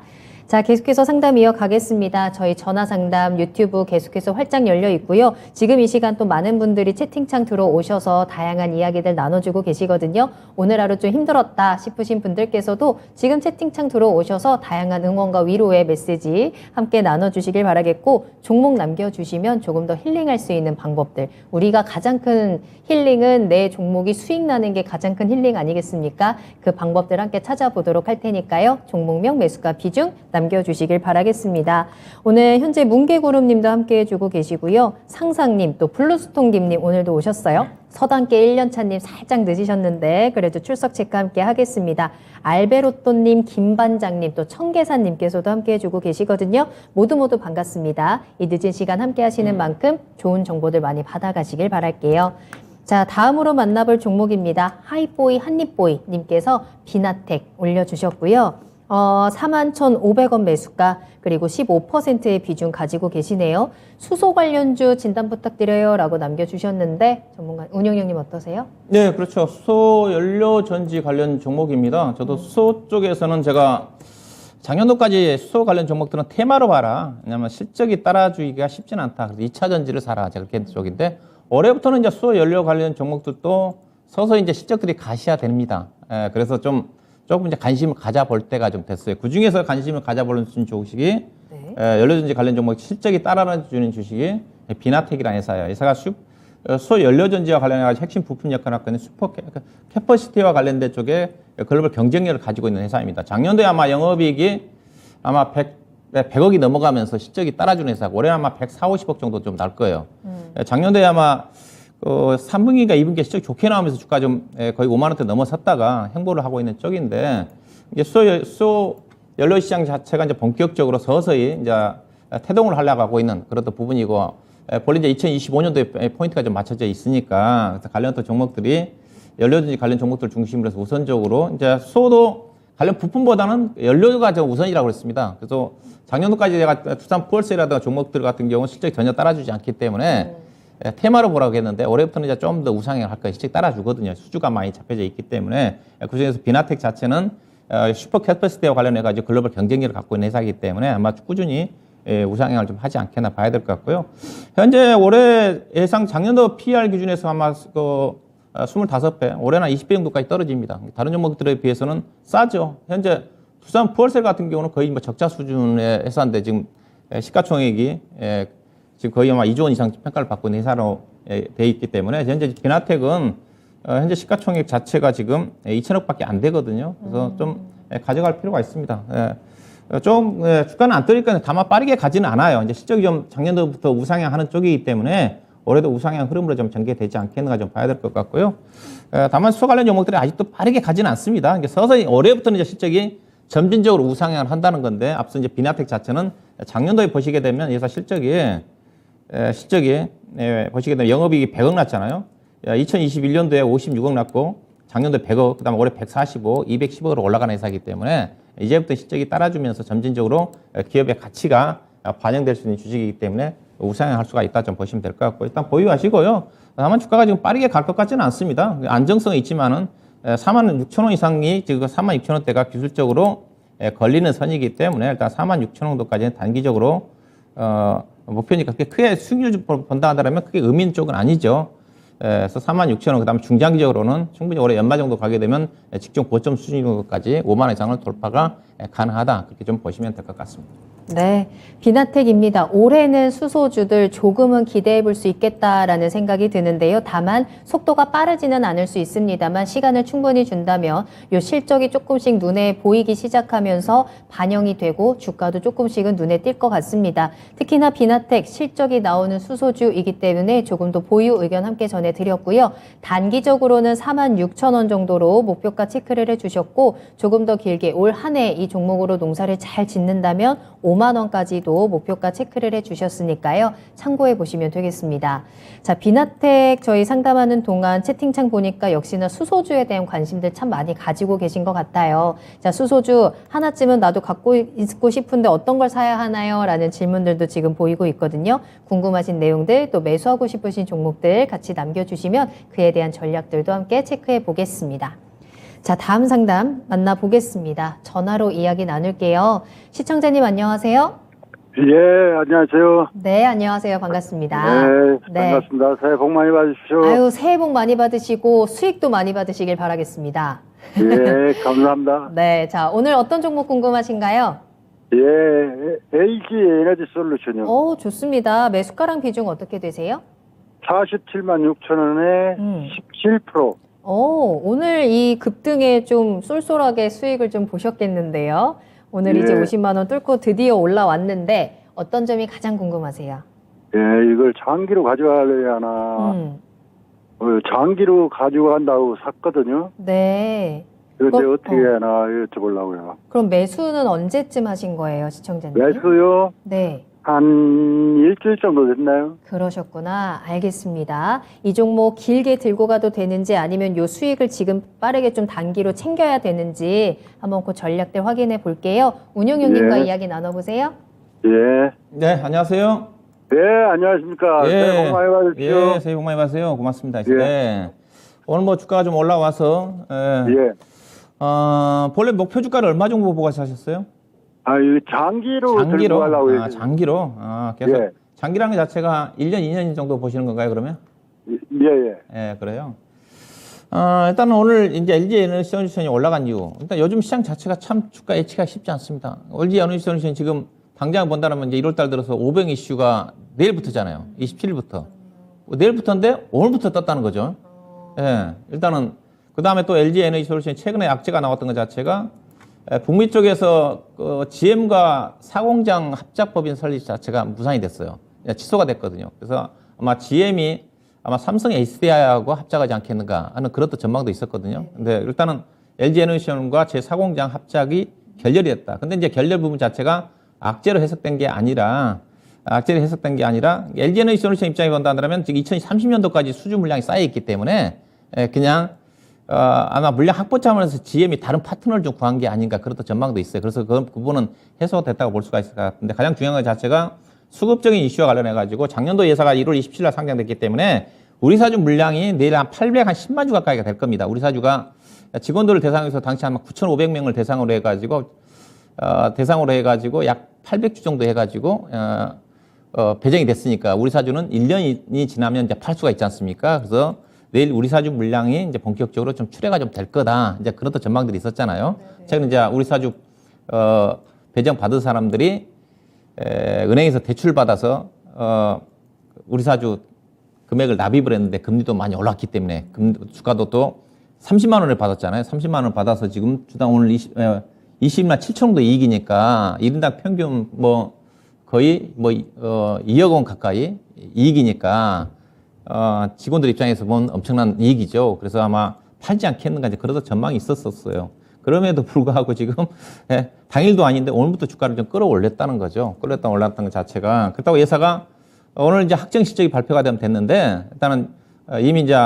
자, 계속해서 상담 이어가겠습니다. 저희 전화 상담 유튜브 계속해서 활짝 열려 있고요. 지금 이 시간 또 많은 분들이 채팅창 들어오셔서 다양한 이야기들 나눠주고 계시거든요. 오늘 하루 좀 힘들었다 싶으신 분들께서도 지금 채팅창 들어오셔서 다양한 응원과 위로의 메시지 함께 나눠주시길 바라겠고 종목 남겨주시면 조금 더 힐링할 수 있는 방법들. 우리가 가장 큰 힐링은 내 종목이 수익 나는 게 가장 큰 힐링 아니겠습니까? 그 방법들 함께 찾아보도록 할 테니까요. 종목명, 매수가, 비중 남겨주시길 바라겠습니다. 오늘 현재 뭉게구름님도 함께 해주고 계시고요. 상상님, 또 블루스톤김님 오늘도 오셨어요. 서당계 1년차님 살짝 늦으셨는데 그래도 출석 체크 함께 하겠습니다. 알베로또님, 김반장님, 또 청계산님께서도 함께 해주고 계시거든요. 모두 반갑습니다. 이 늦은 시간 함께 하시는 만큼 좋은 정보들 많이 받아가시길 바랄게요. 자, 다음으로 만나볼 종목입니다. 하이보이 한립보이 님께서 비나텍 올려주셨고요. 41,500원 매수가 그리고 15%의 비중 가지고 계시네요. 수소 관련주 진단 부탁드려요 라고 남겨주셨는데 전문가 운영형님 어떠세요? 네, 그렇죠. 수소 연료 전지 관련 종목입니다. 저도 수소 쪽에서는 제가 작년도까지 수소 관련 종목들은 테마로 봐라. 왜냐하면 실적이 따라주기가 쉽진 않다. 그래서 2차 전지를 사라. 제가 그렇게 했던 쪽인데 올해부터는 이제 수소 연료 관련 종목들도 서서히 이제 실적들이 가시화됩니다. 그래서 조금 이제 관심을 가져볼 때가 좀 됐어요. 그 중에서 관심을 가져볼 수 있는 주식이 연료전지 관련 종목 실적이 따라주는 주식이 비나텍이라는 회사예요. 회사가 수소 연료전지와 관련해서 핵심 부품 역할을 하고 있는 슈퍼 캐퍼시티와 관련된 쪽에 글로벌 경쟁력을 가지고 있는 회사입니다. 작년도에 아마 영업이익이 아마 100억이 넘어가면서 실적이 따라주는 회사고 올해는 아마 140, 50억 정도 좀 날 거예요. 작년도에 아마 3분기가 2분기 실적 좋게 나오면서 주가 좀 거의 5만 원대 넘어섰다가 행보를 하고 있는 쪽인데 이제 수소 연료 시장 자체가 이제 본격적으로 서서히 이제 태동을 하려고 하고 있는 그런 부분이고 본래 이제 2025년도에 포인트가 좀 맞춰져 있으니까 그래서 관련 또 종목들이 연료전지 관련 종목들 중심으로 해서 우선적으로 이제 수소도 관련 부품보다는 연료가 좀 우선이라고 그랬습니다. 그래서 작년도까지 제가 두산 푸얼셀이라든가 종목들 같은 경우는 실적이 전혀 따라주지 않기 때문에 테마로 보라고 했는데 올해부터는 이제 좀 더 우상향을 할 거예요. 실적 따라주거든요. 수주가 많이 잡혀져 있기 때문에 그중에서 비나텍 자체는 슈퍼 캐퍼시티와 관련해가지고 글로벌 경쟁력을 갖고 있는 회사이기 때문에 아마 꾸준히 우상향을 좀 하지 않겠나 봐야 될 것 같고요. 현재 올해 예상 작년도 PER 기준에서 아마 25배, 올해는 20배 정도까지 떨어집니다. 다른 종목들에 비해서는 싸죠. 현재 두산 푸얼셀 같은 경우는 거의 뭐 적자 수준의 회사인데 지금 시가총액이 지금 거의 아마 2조 원 이상 평가를 받고 있는 회사로 돼 있기 때문에 현재 비나텍은 현재 시가총액 자체가 지금 2천억밖에 안 되거든요. 그래서 좀 가져갈 필요가 있습니다. 주가는 안 떨어지니까 다만 빠르게 가지는 않아요. 이제 실적이 좀 작년도부터 우상향하는 쪽이기 때문에 올해도 우상향 흐름으로 좀 전개되지 않겠는가 좀 봐야 될 것 같고요. 다만 수소 관련 종목들이 아직도 빠르게 가지는 않습니다. 이게 서서히 올해부터는 이제 실적이 점진적으로 우상향을 한다는 건데 앞서 이제 비나텍 자체는 작년도에 보시게 되면 예사 실적이 보시게 되면 영업이익이 100억 났잖아요. 2021년도에 56억 났고 작년도에 100억, 그다음에 올해 145, 210억으로 올라가는 회사이기 때문에 이제부터 실적이 따라주면서 점진적으로 기업의 가치가 반영될 수 있는 주식이기 때문에 우상향할 수가 있다 좀 보시면 될 것 같고 일단 보유하시고요. 다만 주가가 지금 빠르게 갈 것 같지는 않습니다. 안정성은 있지만은 46,000원 이상이 지금 46,000원대가 기술적으로 걸리는 선이기 때문에 일단 46,000원 정도까지는 단기적으로 목표니까 그렇게 크게 수익률 본다 하더라면 크게 의미 있는 쪽은 아니죠. 그래서 46,000원, 그 다음에 중장기적으로는 충분히 올해 연말 정도 가게 되면 직종 고점 수준 정도까지 5만 원 이상을 돌파가 가능하다. 그렇게 좀 보시면 될 것 같습니다. 네, 비나텍입니다. 올해는 수소주들 조금은 기대해 볼 수 있겠다라는 생각이 드는데요. 다만 속도가 빠르지는 않을 수 있습니다만 시간을 충분히 준다면 요 실적이 조금씩 눈에 보이기 시작하면서 반영이 되고 주가도 조금씩은 눈에 띌 것 같습니다. 특히나 비나텍 실적이 나오는 수소주이기 때문에 조금 더 보유 의견 함께 전해드렸고요. 단기적으로는 46,000원 정도로 목표가 체크를 해주셨고 조금 더 길게 올 한 해 이 종목으로 농사를 잘 짓는다면 5만 원까지도 목표가 체크를 해주셨으니까요. 참고해 보시면 되겠습니다. 자, 비나텍 저희 상담하는 동안 채팅창 보니까 역시나 수소주에 대한 관심들 참 많이 가지고 계신 것 같아요. 자, 수소주 하나쯤은 나도 갖고 있고 싶은데 어떤 걸 사야 하나요? 라는 질문들도 지금 보이고 있거든요. 궁금하신 내용들 또 매수하고 싶으신 종목들 같이 남겨주시면 그에 대한 전략들도 함께 체크해 보겠습니다. 자, 다음 상담 만나보겠습니다. 전화로 이야기 나눌게요. 시청자님 안녕하세요. 예, 안녕하세요. 네, 안녕하세요. 반갑습니다. 네, 반갑습니다. 새해 복 많이 받으십시오. 아유, 새해 복 많이 받으시고 수익도 많이 받으시길 바라겠습니다. 예, 감사합니다. 네, 자, 오늘 어떤 종목 궁금하신가요? 예, LG 에너지 솔루션이요. 오, 좋습니다. 매수가랑 비중 어떻게 되세요? 47만 6천 원에 17%. 오, 오늘 이 급등에 좀 쏠쏠하게 수익을 좀 보셨겠는데요. 오늘 예. 이제 50만 원 뚫고 드디어 올라왔는데 어떤 점이 가장 궁금하세요? 예, 이걸 장기로 가져가려야 하나. 장기로 가지고 간다고 샀거든요. 네. 그런데 어떻게 해야 하나 여쭤보려고요. 그럼 매수는 언제쯤 하신 거예요, 시청자님? 매수요? 네. 한 일주일 정도 됐나요? 그러셨구나. 알겠습니다. 이 종목 길게 들고 가도 되는지 아니면 요 수익을 지금 빠르게 좀 단기로 챙겨야 되는지 한번 그 전략들 확인해 볼게요. 운용형님과 예. 이야기 나눠보세요. 예. 네, 안녕하세요. 예, 안녕하십니까. 새해 복 많이 받으십시오. 예, 새해 복 많이 받으세요. 고맙습니다. 예. 네. 오늘 뭐 주가가 좀 올라와서 예. 본래 목표 주가를 얼마 정도 보고 사셨어요? 이 장기로 들고 가려고 해요. 장기로. 계속 예. 장기라는 것 자체가 1년, 2년 정도 보시는 건가요, 그러면? 예. 예, 그래요. 일단은 오늘 이제 LG 에너지 솔루션이 올라간 이유. 일단 요즘 시장 자체가 참 주가 예측하기 쉽지 않습니다. LG 에너지 솔루션 지금 당장 본다면 이제 1월 달 들어서 500 이슈가 내일부터잖아요. 27일부터. 내일부터인데 오늘부터 떴다는 거죠. 예. 일단은 그 다음에 또 LG 에너지 솔루션이 최근에 악재가 나왔던 것 자체가 북미 쪽에서 GM과 사공장 합작법인 설립 자체가 무산이 됐어요. 취소가 됐거든요. 그래서 아마 GM이 아마 삼성 SDI하고 합작하지 않겠는가 하는 그런 또 전망도 있었거든요. 근데 일단은 LG 에너지션과 제 사공장 합작이 결렬이 됐다. 근데 이제 결렬 부분 자체가 악재로 해석된 게 아니라 LG 에너지 솔루션 입장에 본다면 지금 2030년도까지 수주 물량이 쌓여 있기 때문에 그냥 아마 물량 확보 차원에서 GM이 다른 파트너를 좀 구한 게 아닌가 그런 또 전망도 있어요. 그래서 그 부분은 해소가 됐다고 볼 수가 있을 것 같은데 가장 중요한 것 자체가 수급적인 이슈와 관련해 가지고 작년도 예사가 1월 27일 날 상장됐기 때문에 우리 사주 물량이 내일 한 810만 주 가까이가 될 겁니다. 우리 사주가 직원들을 대상으로 해서 당시 한 9,500명을 대상으로 해가지고 약 800주 정도 해가지고 배정이 됐으니까 우리 사주는 1년이 지나면 이제 팔 수가 있지 않습니까? 그래서 내일 우리 사주 물량이 이제 본격적으로 좀 출회가 좀 될 거다. 이제 그런 또 전망들이 있었잖아요. 최근 이제 우리 사주 배정 받은 사람들이 은행에서 대출 받아서 우리 사주 금액을 납입을 했는데 금리도 많이 올랐기 때문에 주가도 또 30만 원을 받았잖아요. 30만 원을 받아서 지금 주당 오늘 20만 7천 정도 이익이니까 1인당 평균 뭐 거의 뭐 2억 원 가까이 이익이니까 직원들 입장에서 보면 엄청난 이익이죠. 그래서 아마 팔지 않겠는가 이제 그러다 전망이 있었었어요. 그럼에도 불구하고 지금 당일도 아닌데 오늘부터 주가를 좀 끌어올렸다는 거죠. 올랐다는 것 자체가. 그렇다고 예사가 오늘 이제 확정 실적이 발표가 되면 됐는데 일단은 이미 이제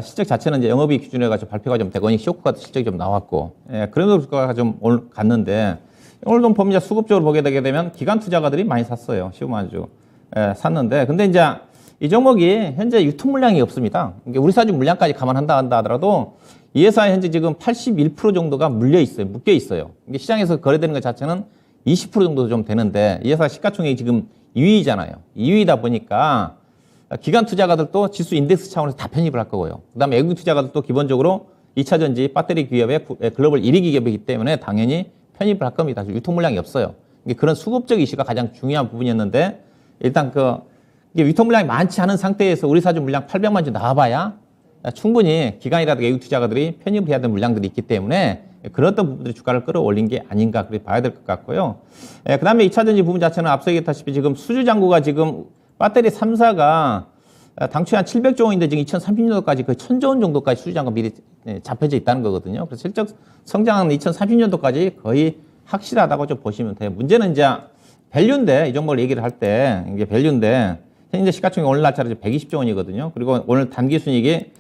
실적 자체는 이제 영업이익 기준으로 해가지고 발표가 좀 되고 쇼크가 실적이 좀 나왔고 그럼에도 주가가 좀 오늘 갔는데 오늘 좀 보면 이제 수급적으로 보게 되게 되면 기관 투자가들이 많이 샀어요. 시우마주 샀는데 근데 이제 이 종목이 현재 유통 물량이 없습니다. 우리 사주 물량까지 감안한다 하더라도 이 회사에 현재 지금 81% 정도가 물려 있어요. 묶여 있어요. 이게 시장에서 거래되는 것 자체는 20% 정도 좀 되는데 이 회사 시가총액이 지금 2위잖아요. 2위이다 보니까 기관 투자가들도 지수 인덱스 차원에서 다 편입을 할 거고요. 그다음에 외국 투자가들도 기본적으로 2차 전지 배터리 기업의 글로벌 1위 기업이기 때문에 당연히 편입을 할 겁니다. 유통 물량이 없어요. 그런 수급적 이슈가 가장 중요한 부분이었는데 일단 이게 유통 물량이 많지 않은 상태에서 우리 사주 물량 800만 주 나와봐야 충분히 기관이라든가 외국 투자가들이 편입을 해야 될 물량들이 있기 때문에 그런 어떤 부분들이 주가를 끌어올린 게 아닌가 그렇게 봐야 될 것 같고요. 그 다음에 2차 전지 부분 자체는 앞서 얘기했다시피 지금 수주 잔고가 지금 배터리 3사가 당초에 한 700조 원인데 지금 2030년도까지 거의 1000조 원 정도까지 수주 잔고 미리 잡혀져 있다는 거거든요. 그래서 실적 성장은 2030년도까지 거의 확실하다고 좀 보시면 돼요. 문제는 이제 밸류인데 이 종목을 얘기를 할 때 이게 밸류인데 현재 시가총액 오늘 날짜로 120조 원이거든요. 그리고 오늘 단기 순이익이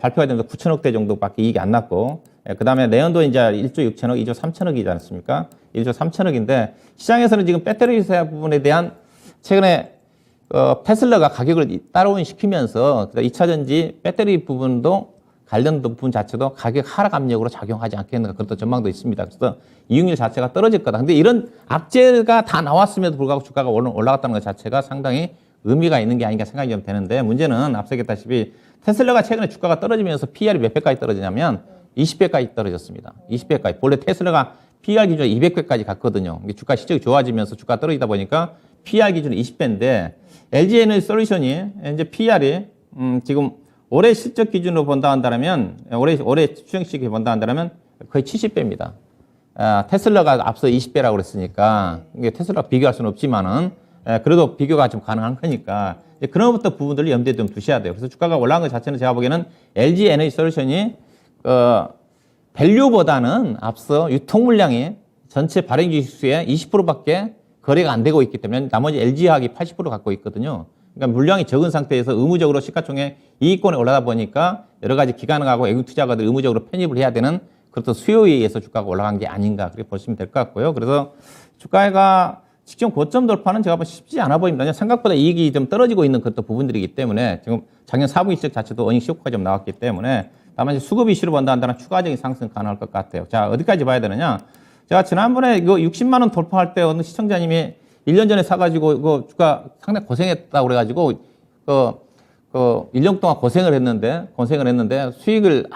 발표가 되면서 9천억대 정도밖에 이익이 안 났고, 그 다음에 내년도 이제 1조 6천억, 2조 3천억이지 않습니까? 1조 3천억인데, 시장에서는 지금 배터리 회사 부분에 대한 최근에 테슬라가 가격을 따라온 시키면서 2차 전지 배터리 부분도 관련 부분 자체도 가격 하락 압력으로 작용하지 않겠는가 그런 전망도 있습니다. 그래서 이익률 자체가 떨어질 거다. 근데 이런 악재가 다 나왔음에도 불구하고 주가가 올라갔다는 것 자체가 상당히 의미가 있는 게 아닌가 생각이 좀 되는데 문제는 앞서 얘기했다시피 테슬라가 최근에 주가가 떨어지면서 PER이 몇 배까지 떨어지냐면 20배까지 떨어졌습니다. 20배까지. 원래 테슬라가 PER 기준으로 200배까지 갔거든요. 주가 실적이 좋아지면서 주가가 떨어지다 보니까 PER 기준으로 20배인데 LG 에너지 솔루션이 이제 PER이 지금 올해 실적 기준으로 본다 한다면 올해 추정식 본다 한다면 거의 70배입니다. 테슬라가 앞서 20배라고 그랬으니까 이게 테슬라 비교할 수는 없지만은 그래도 비교가 좀 가능한 거니까 그런 어떤 부분들을 염두에 좀 두셔야 돼요. 그래서 주가가 올라간 것 자체는 제가 보기에는 LG 에너지 솔루션이 밸류보다는 앞서 유통 물량이 전체 발행 주식수의 20%밖에 거래가 안 되고 있기 때문에 나머지 LG화학이 80% 갖고 있거든요. 그러니까 물량이 적은 상태에서 의무적으로 시가총액 이익권에 올라다 보니까 여러 가지 기관하고 외국 투자가들 의무적으로 편입을 해야 되는 그렇던 수요에 의해서 주가가 올라간 게 아닌가 그렇게 보시면 될 것 같고요. 그래서 주가가 직전 고점 돌파는 제가 보면 쉽지 않아 보입니다. 생각보다 이익이 좀 떨어지고 있는 그런 부분들이기 때문에 지금 작년 4분기 실적 자체도 어닝 쇼크가 좀 나왔기 때문에 다만 수급 이슈로 본다 한다면 추가적인 상승 가능할 것 같아요. 자, 어디까지 봐야 되느냐? 제가 지난번에 이거 60만 원 돌파할 때 어느 시청자님이 1년 전에 사가지고 이거 주가 상당히 고생했다고 그래가지고 1년 동안 고생을 했는데 수익을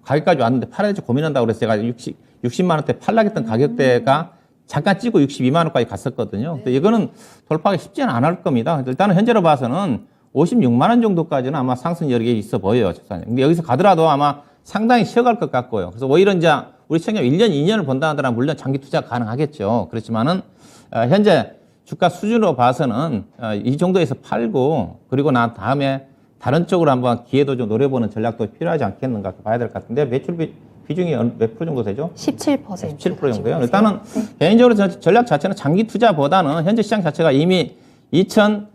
가격까지 왔는데 팔아야 될지 고민한다고 그래서 제가 60만 원대 팔라겠던 가격대가 잠깐 찍고 62만 원까지 갔었거든요. 근데 이거는 돌파가 쉽지는 않을 겁니다. 일단은 현재로 봐서는 56만 원 정도까지는 아마 상승 여력이 있어 보여요. 근데 여기서 가더라도 아마 상당히 쉬어갈 것 같고요. 그래서 오히려 이제 우리 시청자 1년, 2년을 본다 하더라도 물론 장기 투자 가능하겠죠. 그렇지만은 현재 주가 수준으로 봐서는 이 정도에서 팔고 그리고 난 다음에 다른 쪽으로 한번 기회도 좀 노려보는 전략도 필요하지 않겠는가 봐야 될 것 같은데 매출 비중이 몇 프로 정도 되죠? 17%. 17% 정도요. 일단은 개인적으로 전략 자체는 장기 투자보다는 현재 시장 자체가 이미 지금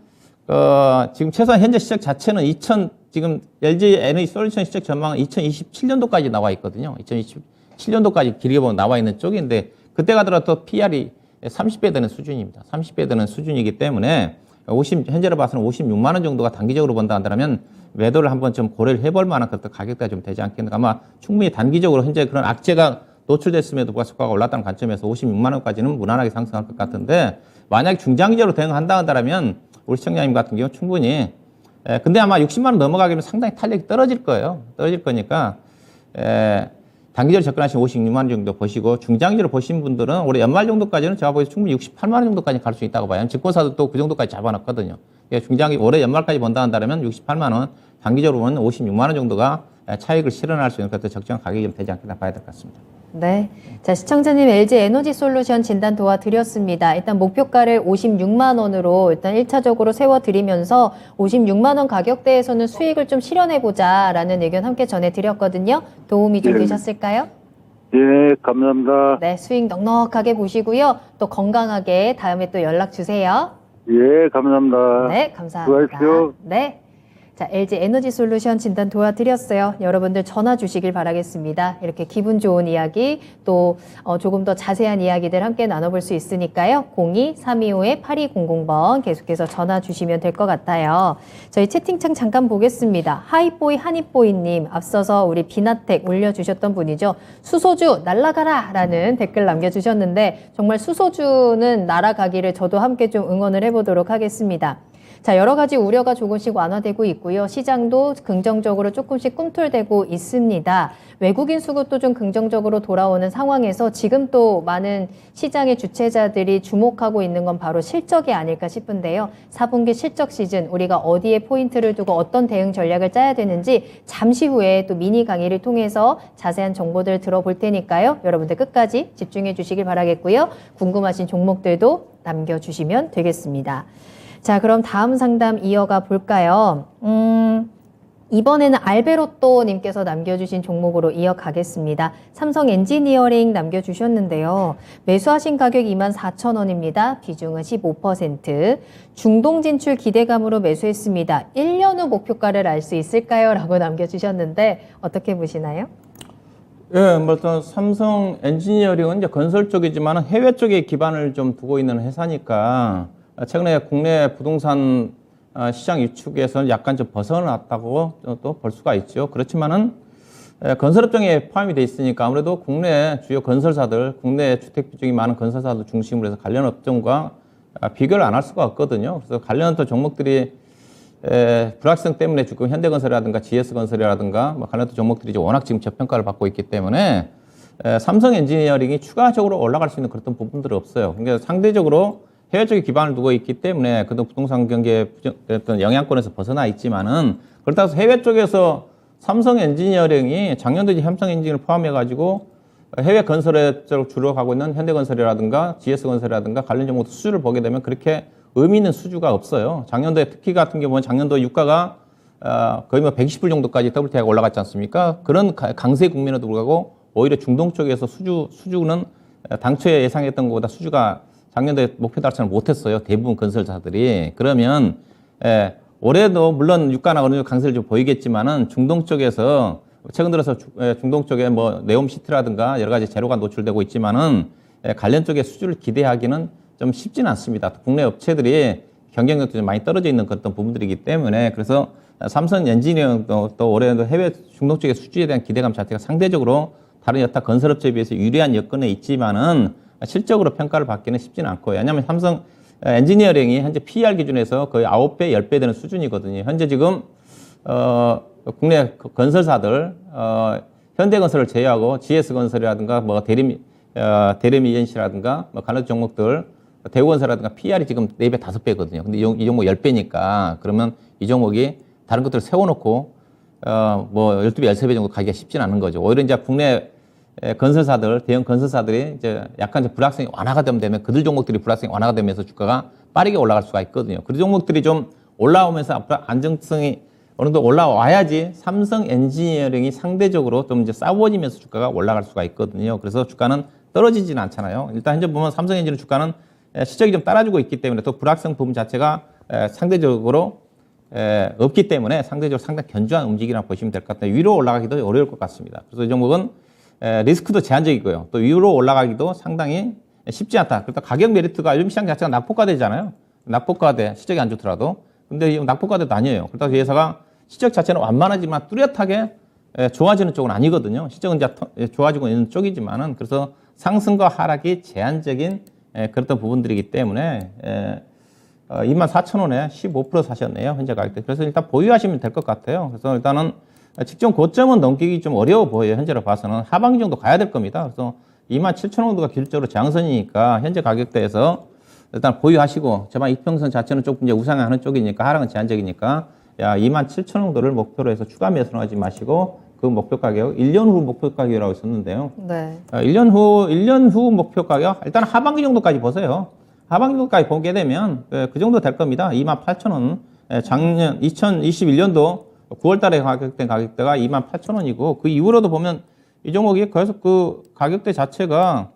최소한 현재 시장 자체는 지금 LG 에너지 솔루션 시장 전망은 2027년도까지 나와 있거든요. 2027년도까지 길게 보면 나와 있는 쪽인데 그때 가더라도 PR이 30배 되는 수준입니다. 30배 되는 수준이기 때문에 현재로 봐서는 56만 원 정도가 단기적으로 본다 한다면 매도를 한번 좀 고려를 해볼 만한 그런 가격대가 좀 되지 않겠는가. 아마 충분히 단기적으로 현재 그런 악재가 노출됐음에도 불구하고 주가가 올랐다는 관점에서 56만 원까지는 무난하게 상승할 것 같은데 만약에 중장기적으로 대응한다 한다면 우리 시청자님 같은 경우 충분히 근데 아마 60만 원 넘어가기면 상당히 탄력이 떨어질 거예요. 떨어질 거니까 단기적으로 접근하시면 56만 원 정도 보시고 중장기적으로 보신 분들은 올해 연말 정도까지는 제가 보기에 충분히 68만 원 정도까지 갈 수 있다고 봐요. 증권사도 또 그 정도까지 잡아놨거든요. 중장기 올해 연말까지 본다 한다면 68만 원, 단기적으로 보면 56만 원 정도가 차익을 실현할 수 있는 그것도 적정한 가격이 좀 되지 않겠나 봐야 될 것 같습니다. 네. 자, 시청자님 LG 에너지 솔루션 진단 도와드렸습니다. 일단 목표가를 56만 원으로 일단 1차적으로 세워드리면서 56만 원 가격대에서는 수익을 좀 실현해보자라는 의견 함께 전해드렸거든요. 도움이 좀 예. 되셨을까요? 예, 감사합니다. 네, 수익 넉넉하게 보시고요. 또 건강하게 다음에 또 연락 주세요. 예, 감사합니다. 네, 감사합니다. 수고하십시오. 네. 자, LG 에너지 솔루션 진단 도와드렸어요. 여러분들 전화 주시길 바라겠습니다. 이렇게 기분 좋은 이야기, 또 조금 더 자세한 이야기들 함께 나눠볼 수 있으니까요. 02-325-8200번 계속해서 전화 주시면 될 것 같아요. 저희 채팅창 잠깐 보겠습니다. 하이보이 한입보이님, 앞서서 우리 비나텍 올려주셨던 분이죠. 수소주 날아가라! 라는 댓글 남겨주셨는데 정말 수소주는 날아가기를 저도 함께 좀 응원을 해보도록 하겠습니다. 자, 여러 가지 우려가 조금씩 완화되고 있고요. 시장도 긍정적으로 조금씩 꿈틀대고 있습니다. 외국인 수급도 좀 긍정적으로 돌아오는 상황에서 지금 또 많은 시장의 주체자들이 주목하고 있는 건 바로 실적이 아닐까 싶은데요. 4분기 실적 시즌 우리가 어디에 포인트를 두고 어떤 대응 전략을 짜야 되는지 잠시 후에 또 미니 강의를 통해서 자세한 정보들 들어볼 테니까요. 여러분들 끝까지 집중해 주시길 바라겠고요. 궁금하신 종목들도 남겨주시면 되겠습니다. 자, 그럼 다음 상담 이어가 볼까요? 이번에는 알베로또님께서 남겨주신 종목으로 이어가겠습니다. 삼성 엔지니어링 남겨주셨는데요. 매수하신 가격 24,000원입니다. 비중은 15%. 중동 진출 기대감으로 매수했습니다. 1년 후 목표가를 알 수 있을까요? 라고 남겨주셨는데 어떻게 보시나요? 예, 뭐, 일단 삼성 엔지니어링은 이제 건설 쪽이지만 해외 쪽에 기반을 좀 두고 있는 회사니까 최근에 국내 부동산 시장 위축에서 약간 좀 벗어났다고 또 볼 수가 있죠. 그렇지만은 건설업종에 포함이 돼 있으니까 아무래도 국내 주요 건설사들, 국내 주택 비중이 많은 건설사들 중심으로 해서 관련 업종과 비교를 안 할 수가 없거든요. 그래서 관련 또 종목들이 불확실성 때문에 지금 현대건설이라든가 GS건설이라든가 뭐 관련 또 종목들이 워낙 지금 저평가를 받고 있기 때문에 삼성 엔지니어링이 추가적으로 올라갈 수 있는 그런 부분들이 없어요. 그러니까 상대적으로 해외 쪽에 기반을 두고 있기 때문에 그래도 부동산 경기의 어떤 영향권에서 벗어나 있지만은 그렇다고 해서 해외 쪽에서 삼성 엔지니어링이 작년도 이제 삼성 엔지니어링을 포함해가지고 해외 건설에 쪽 주로 가고 있는 현대건설이라든가 GS건설이라든가 관련 종목 수주를 보게 되면 그렇게 의미 있는 수주가 없어요. 작년도에 특히 같은 경우는 작년도 유가가 거의 뭐 120불 정도까지 WTI가 올라갔지 않습니까? 그런 강세 국면에도 불구하고 오히려 중동 쪽에서 수주는 당초에 예상했던 것보다 수주가 작년도에 목표 달성을 못했어요. 대부분 건설사들이. 그러면 올해도 물론 유가나 어느 정도 강세를 좀 보이겠지만은 중동 쪽에서 최근 들어서 중동 쪽에 뭐 네옴시티라든가 여러 가지 재료가 노출되고 있지만은 관련 쪽에 수주를 기대하기는 좀 쉽지는 않습니다. 국내 업체들이 경쟁력도 좀 많이 떨어져 있는 그런 부분들이기 때문에 그래서 삼성 엔지니어링도 또 올해도 해외 중동 쪽의 수주에 대한 기대감 자체가 상대적으로 다른 여타 건설업체에 비해서 유리한 여건에 있지만은 실적으로 평가를 받기는 쉽지는 않고요. 왜냐하면 삼성 엔지니어링이 현재 PER 기준에서 거의 9배, 10배 되는 수준이거든요. 현재 지금 국내 건설사들 현대건설을 제외하고 GS건설이라든가 뭐 대림이 ENC라든가 뭐 관련 종목들 대우건설이라든가 PER이 지금 4배, 5배거든요. 근데 이 종목 10배니까 그러면 이 종목이 다른 것들을 세워놓고 뭐 12배, 13배 정도 가기가 쉽지는 않은 거죠. 오히려 이제 국내 건설사들, 대형 건설사들이 이제 약간 이제 불확실성이 완화가 되면 그들 종목들이 불확실성이 완화가 되면서 주가가 빠르게 올라갈 수가 있거든요. 그 종목들이 좀 올라오면서 앞으로 안정성이 어느 정도 올라와야지 삼성 엔지니어링이 상대적으로 좀 이제 싸워지면서 주가가 올라갈 수가 있거든요. 그래서 주가는 떨어지지는 않잖아요. 일단 현재 보면 삼성 엔지니어링 주가는 실적이 좀 따라주고 있기 때문에 또 불확실성 부분 자체가 상대적으로 없기 때문에 상대적으로 상당히 견조한 움직임이라고 보시면 될 것 같아요. 위로 올라가기도 어려울 것 같습니다. 그래서 이 종목은 리스크도 제한적이고요. 또 위로 올라가기도 상당히 쉽지 않다. 그러니까 가격 메리트가 요즘 시장 자체가 낙폭과대잖아요. 낙폭과대, 실적이 안 좋더라도. 근데 이 낙폭과대도 아니에요. 그렇다고 이 회사가 실적 자체는 완만하지만 뚜렷하게 좋아지는 쪽은 아니거든요. 실적은 이제 좋아지고 있는 쪽이지만은 그래서 상승과 하락이 제한적인 그랬던 부분들이기 때문에 24,000원에 15% 사셨네요. 현재 가격대. 그래서 일단 보유하시면 될 것 같아요. 그래서 일단은 직전 고점은 넘기기 좀 어려워 보여요. 현재로 봐서는 하반기 정도 가야 될 겁니다. 그래서 27,000원 정도가 기술적으로 장선이니까 현재 가격대에서 일단 보유하시고 제발 이평선 자체는 조금 이제 우상향하는 쪽이니까 하락은 제한적이니까 27,000원 정도를 목표로 해서 추가 매수는 하지 마시고 그 목표 가격, 1년 후 목표 가격이라고 있었는데요. 네. 1년 후 목표 가격, 일단 하반기 정도까지 보세요. 하반기 정도까지 보게 되면 그 정도 될 겁니다. 28,000원. 작년 2021년도 9월 달에 가격된 가격대가 28,000원이고, 그 이후로도 보면 이 종목이 계속 그 가격대 자체가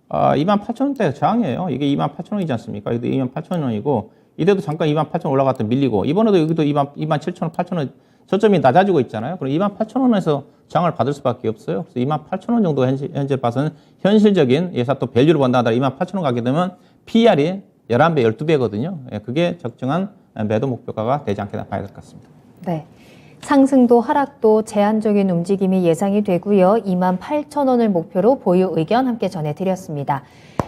28,000원대 저항이에요. 이게 28,000원이지 않습니까? 이게 28,000원이고, 이때도 잠깐 28,000원 올라갔다 밀리고, 이번에도 여기도 27,000원, 8,000원 저점이 낮아지고 있잖아요. 그럼 28,000원에서 저항을 받을 수밖에 없어요. 그래서 28,000원 정도 현재 봐서는 현실적인 예사 또 밸류를 본다 하더라도 28,000원 가게 되면 PER이 11배, 12배거든요. 그게 적정한 매도 목표가가 되지 않게 봐야 될 것 같습니다. 네. 상승도 하락도 제한적인 움직임이 예상이 되고요. 28,000원을 목표로 보유 의견 함께 전해드렸습니다.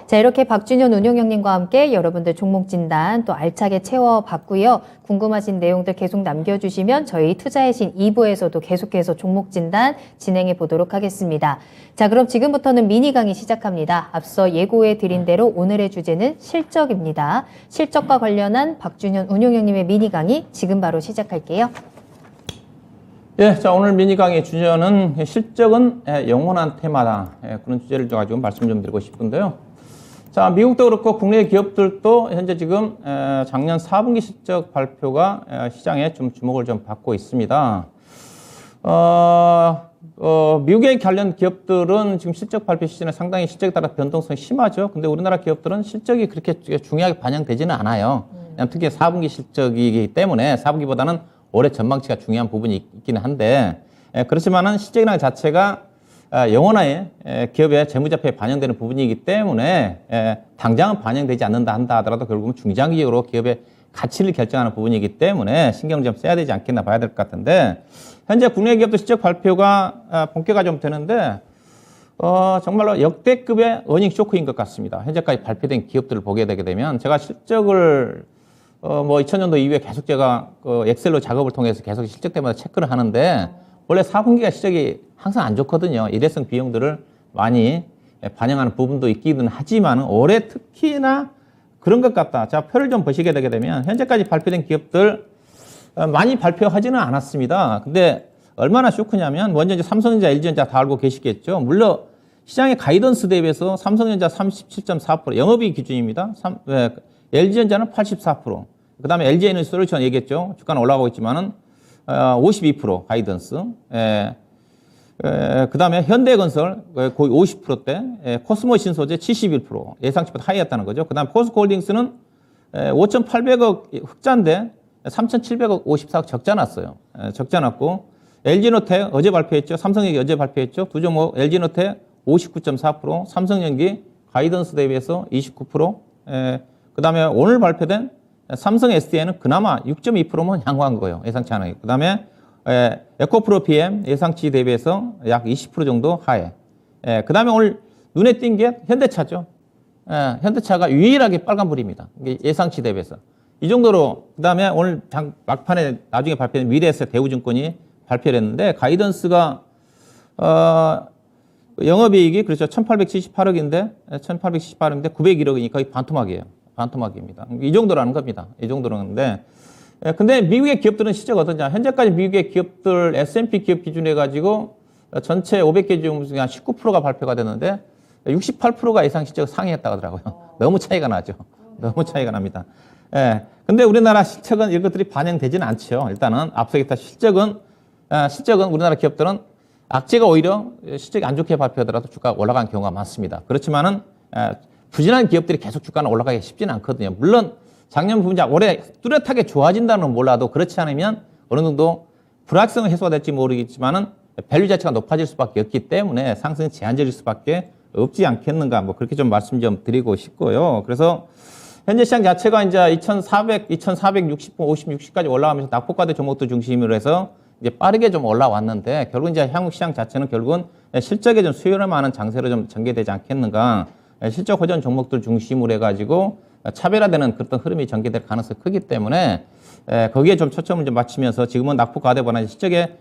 자, 이렇게 박준현 운용형님과 함께 여러분들 종목 진단 또 알차게 채워봤고요. 궁금하신 내용들 계속 남겨주시면 저희 투자의 신 2부에서도 계속해서 종목 진단 진행해 보도록 하겠습니다. 자, 그럼 지금부터는 미니 강의 시작합니다. 앞서 예고해 드린 대로 오늘의 주제는 실적입니다. 실적과 관련한 박준현 운용형님의 미니 강의 지금 바로 시작할게요. 예, 자, 오늘 미니 강의 주제는 실적은 영원한 테마다. 그런 주제를 가지고 말씀 좀 드리고 싶은데요. 자, 미국도 그렇고 국내 기업들도 현재 지금 작년 4분기 실적 발표가 시장에 좀 주목을 좀 받고 있습니다. 미국에 관련 기업들은 지금 실적 발표 시즌에 상당히 실적에 따라 변동성이 심하죠. 근데 우리나라 기업들은 실적이 그렇게 중요하게 반영되지는 않아요. 특히 4분기 실적이기 때문에 4분기보다는 올해 전망치가 중요한 부분이 있기는 한데, 그렇지만은 실적이라는 자체가 영원하게 기업의 재무제표에 반영되는 부분이기 때문에 당장은 반영되지 않는다 한다 하더라도 결국은 중장기적으로 기업의 가치를 결정하는 부분이기 때문에 신경을 좀 써야 되지 않겠나 봐야 될 것 같은데, 현재 국내 기업도 실적 발표가 본격화 좀 되는데 정말로 역대급의 어닝 쇼크인 것 같습니다. 현재까지 발표된 기업들을 보게 되게 되면 제가 실적을 2000년도 이후에 계속 제가 엑셀로 작업을 통해서 계속 실적 때마다 체크를 하는데, 원래 4분기가 실적이 항상 안 좋거든요. 일회성 비용들을 많이 반영하는 부분도 있기는 하지만 올해 특히나 그런 것 같다. 자, 표를 좀 보시게 되게 되면 현재까지 발표된 기업들 많이 발표하지는 않았습니다. 근데 얼마나 쇼크냐면 먼저 이제 삼성전자, LG전자 다 알고 계시겠죠. 물론 시장의 가이던스 대비해서 삼성전자 37.4%, 영업이익 기준입니다. LG전자는 84%, 그 다음에 LG에너지솔루션 얘기했죠. 주가는 올라가고 있지만은 52% 가이던스. 그 다음에 현대건설 거의 50%대, 코스모신소재 71% 예상치보다 하이였다는 거죠. 그 다음에 포스코홀딩스는 5,800억 흑자인데 3,700억 54억 적자 났어요. 적자 났고, LG노텍 어제 발표했죠. 삼성전기 어제 발표했죠. 두 종목 LG노텍 59.4%, 삼성전기 가이던스 대비해서 29%, 그 다음에 오늘 발표된 삼성 SDI는 그나마 6.2%만 양호한 거예요. 예상치 않아요. 그 다음에 에코프로 PM 예상치 대비해서 약 20% 정도 하해. 그 다음에 오늘 눈에 띈 게 현대차죠. 현대차가 유일하게 빨간불입니다. 예상치 대비해서. 이 정도로, 그 다음에 오늘 막판에 나중에 발표된 미래에셋 대우증권이 발표를 했는데, 가이던스가, 영업이익이 그렇죠. 1878억인데, 901억이니까 거의 반토막이에요. 반토막입니다. 이 정도라는 겁니다. 이 정도라는데, 근데 미국의 기업들은 실적 어떠냐? 현재까지 미국의 기업들 S&P 기업 기준 해가지고 전체 500개 중에 한 19%가 발표가 됐는데 68%가 예상 실적 상회했다고 하더라고요. 너무 차이가 나죠. 너무 차이가 납니다. 근데 우리나라 실적은 이런 것들이 반영되지는 않죠. 일단은 앞서 얘기했던 실적은 우리나라 기업들은 악재가 오히려 실적이 안 좋게 발표하더라도 주가가 올라간 경우가 많습니다. 그렇지만은 부진한 기업들이 계속 주가는 올라가기 쉽지는 않거든요. 물론 작년 부분자 올해 뚜렷하게 좋아진다는 건 몰라도 그렇지 않으면 어느 정도 불확성은 해소가 될지 모르겠지만은 밸류 자체가 높아질 수밖에 없기 때문에 상승이 제한적일 수밖에 없지 않겠는가, 뭐 그렇게 좀 말씀 좀 드리고 싶고요. 그래서 현재 시장 자체가 이제 2460, 50, 60까지 올라가면서 낙폭과대 종목들 중심으로 해서 이제 빠르게 좀 올라왔는데, 결국 이제 향후 시장 자체는 결국은 실적에 좀 수요를 많은 장세로 좀 전개되지 않겠는가. 실적 호전 종목들 중심으로 해가지고 차별화되는 그런 흐름이 전개될 가능성이 크기 때문에 거기에 좀 초점을 좀 맞추면서 지금은 낙폭 과대보다 실적에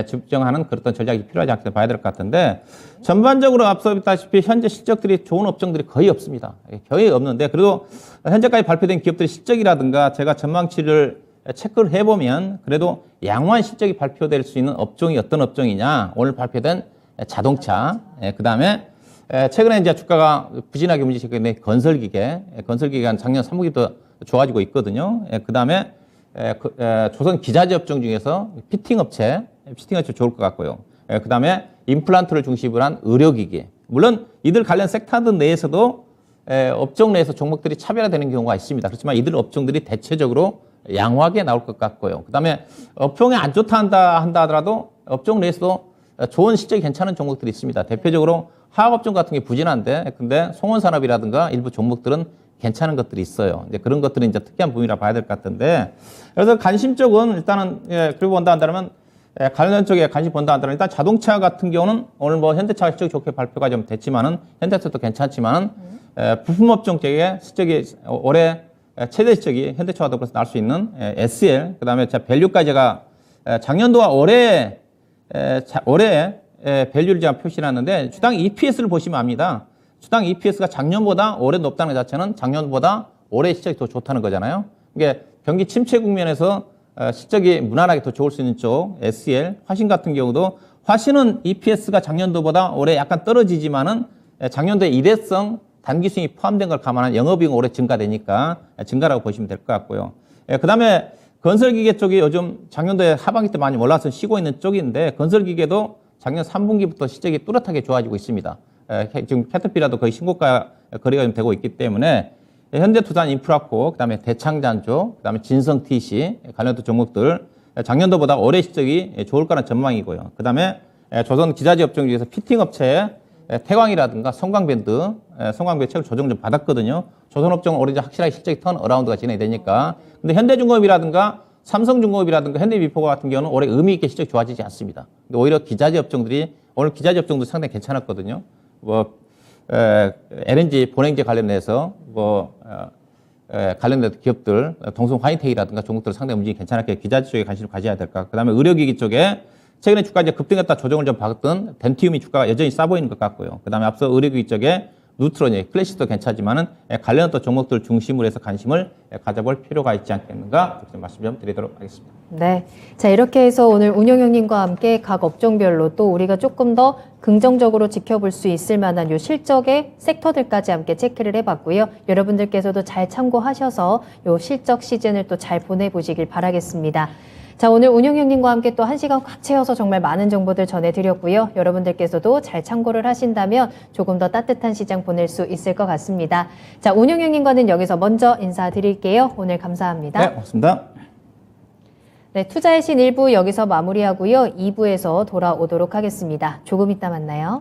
집중하는 그런 전략이 필요하지 않게 봐야 될 것 같은데, 전반적으로 앞서 봤다시피 현재 실적들이 좋은 업종들이 거의 없습니다. 거의 없는데, 그래도 현재까지 발표된 기업들의 실적이라든가 제가 전망치를 체크를 해보면 그래도 양호한 실적이 발표될 수 있는 업종이 어떤 업종이냐. 오늘 발표된 자동차, 그 다음에 최근에 이제 주가가 부진하게 움직이고 있는 건설기계가 작년 3분기부터 좋아지고 있거든요. 그 다음에 조선 기자재 업종 중에서 피팅업체 좋을 것 같고요. 그 다음에 임플란트를 중심으로 한 의료기기. 물론 이들 관련 섹터들 내에서도 업종 내에서 종목들이 차별화되는 경우가 있습니다. 그렇지만 이들 업종들이 대체적으로 양호하게 나올 것 같고요. 그 다음에 업종이 안 좋다 한다 하더라도 업종 내에서도 좋은 실적이 괜찮은 종목들이 있습니다. 대표적으로 화학업종 같은 게 부진한데, 근데 송원산업이라든가 일부 종목들은 괜찮은 것들이 있어요. 이제 그런 것들은 이제 특이한 부분이라 봐야 될 것 같은데, 그래서 관심 쪽은 일단은, 그리고 본다 한다면, 관련 쪽에 관심 본다 한다면, 일단 자동차 같은 경우는 오늘 뭐 현대차가 실적이 좋게 발표가 좀 됐지만은, 현대차도 괜찮지만은, 부품업종 쪽에 실적이 올해 최대 실적이 현대차와 더불어서 날 수 있는 SL, 그 다음에 밸류까지 제가 작년도와 올해 밸류를 제가 표시해놨는데 주당 EPS를 보시면 압니다. 주당 EPS가 작년보다 올해 높다는 것 자체는 작년보다 올해 실적이 더 좋다는 거잖아요. 이게 경기 침체 국면에서 실적이 무난하게 더 좋을 수 있는 쪽 SL, 화신 같은 경우도 화신은 EPS가 작년도보다 올해 약간 떨어지지만은 작년도에 일회성 단기 수익이 포함된 걸 감안한 영업이익은 올해 증가되니까 증가라고 보시면 될 것 같고요. 그 다음에 건설기계 쪽이 요즘 작년도에 하반기 때 많이 올라서 쉬고 있는 쪽인데 건설기계도 작년 3분기부터 실적이 뚜렷하게 좋아지고 있습니다. 지금 캐터필라도 거의 신고가 거래가 좀 되고 있기 때문에 현대투자인프라코, 그다음에 대창잔조, 그다음에 진성TC 관련된 종목들 작년도보다 올해 실적이 좋을 거라는 전망이고요. 그다음에 조선 기자재 업종 중에서 피팅업체에 태광이라든가 성광밴드 최근 조정 좀 받았거든요. 조선업종은 올해 확실하게 실적이 턴 어라운드가 진행이 되니까. 근데 현대중공업이라든가 삼성중공업이라든가 현대미포 같은 경우는 올해 의미 있게 실적이 좋아지지 않습니다. 근데 오히려 기자재 업종들이 오늘 기자재 업종도 상당히 괜찮았거든요. 뭐 LNG 본행제 관련해서 관련된 기업들 동성 화이텍이라든가 종목들 상당히 움직임이 괜찮았기에 기자재 쪽에 관심을 가져야 될까. 그다음에 의료기기 쪽에 최근에 주가 이제 급등했다 조정을 좀 받았던 덴티움이 주가가 여전히 싸 보이는 것 같고요. 그다음에 앞서 의료기기 쪽에 누트론이 클래식도 괜찮지만은 관련된 종목들 중심으로 해서 관심을 가져볼 필요가 있지 않겠는가 말씀 좀 드리도록 하겠습니다. 네. 자, 이렇게 해서 오늘 운용형님과 함께 각 업종별로 또 우리가 조금 더 긍정적으로 지켜볼 수 있을 만한 요 실적의 섹터들까지 함께 체크를 해봤고요. 여러분들께서도 잘 참고하셔서 요 실적 시즌을 또 잘 보내보시길 바라겠습니다. 자, 오늘 운용형님과 함께 또 1시간 꽉 채워서 정말 많은 정보들 전해드렸고요. 여러분들께서도 잘 참고를 하신다면 조금 더 따뜻한 시장 보낼 수 있을 것 같습니다. 자, 운용형님과는 여기서 먼저 인사드릴게요. 오늘 감사합니다. 네, 고맙습니다. 네, 투자의 신 1부 여기서 마무리하고요. 2부에서 돌아오도록 하겠습니다. 조금 이따 만나요.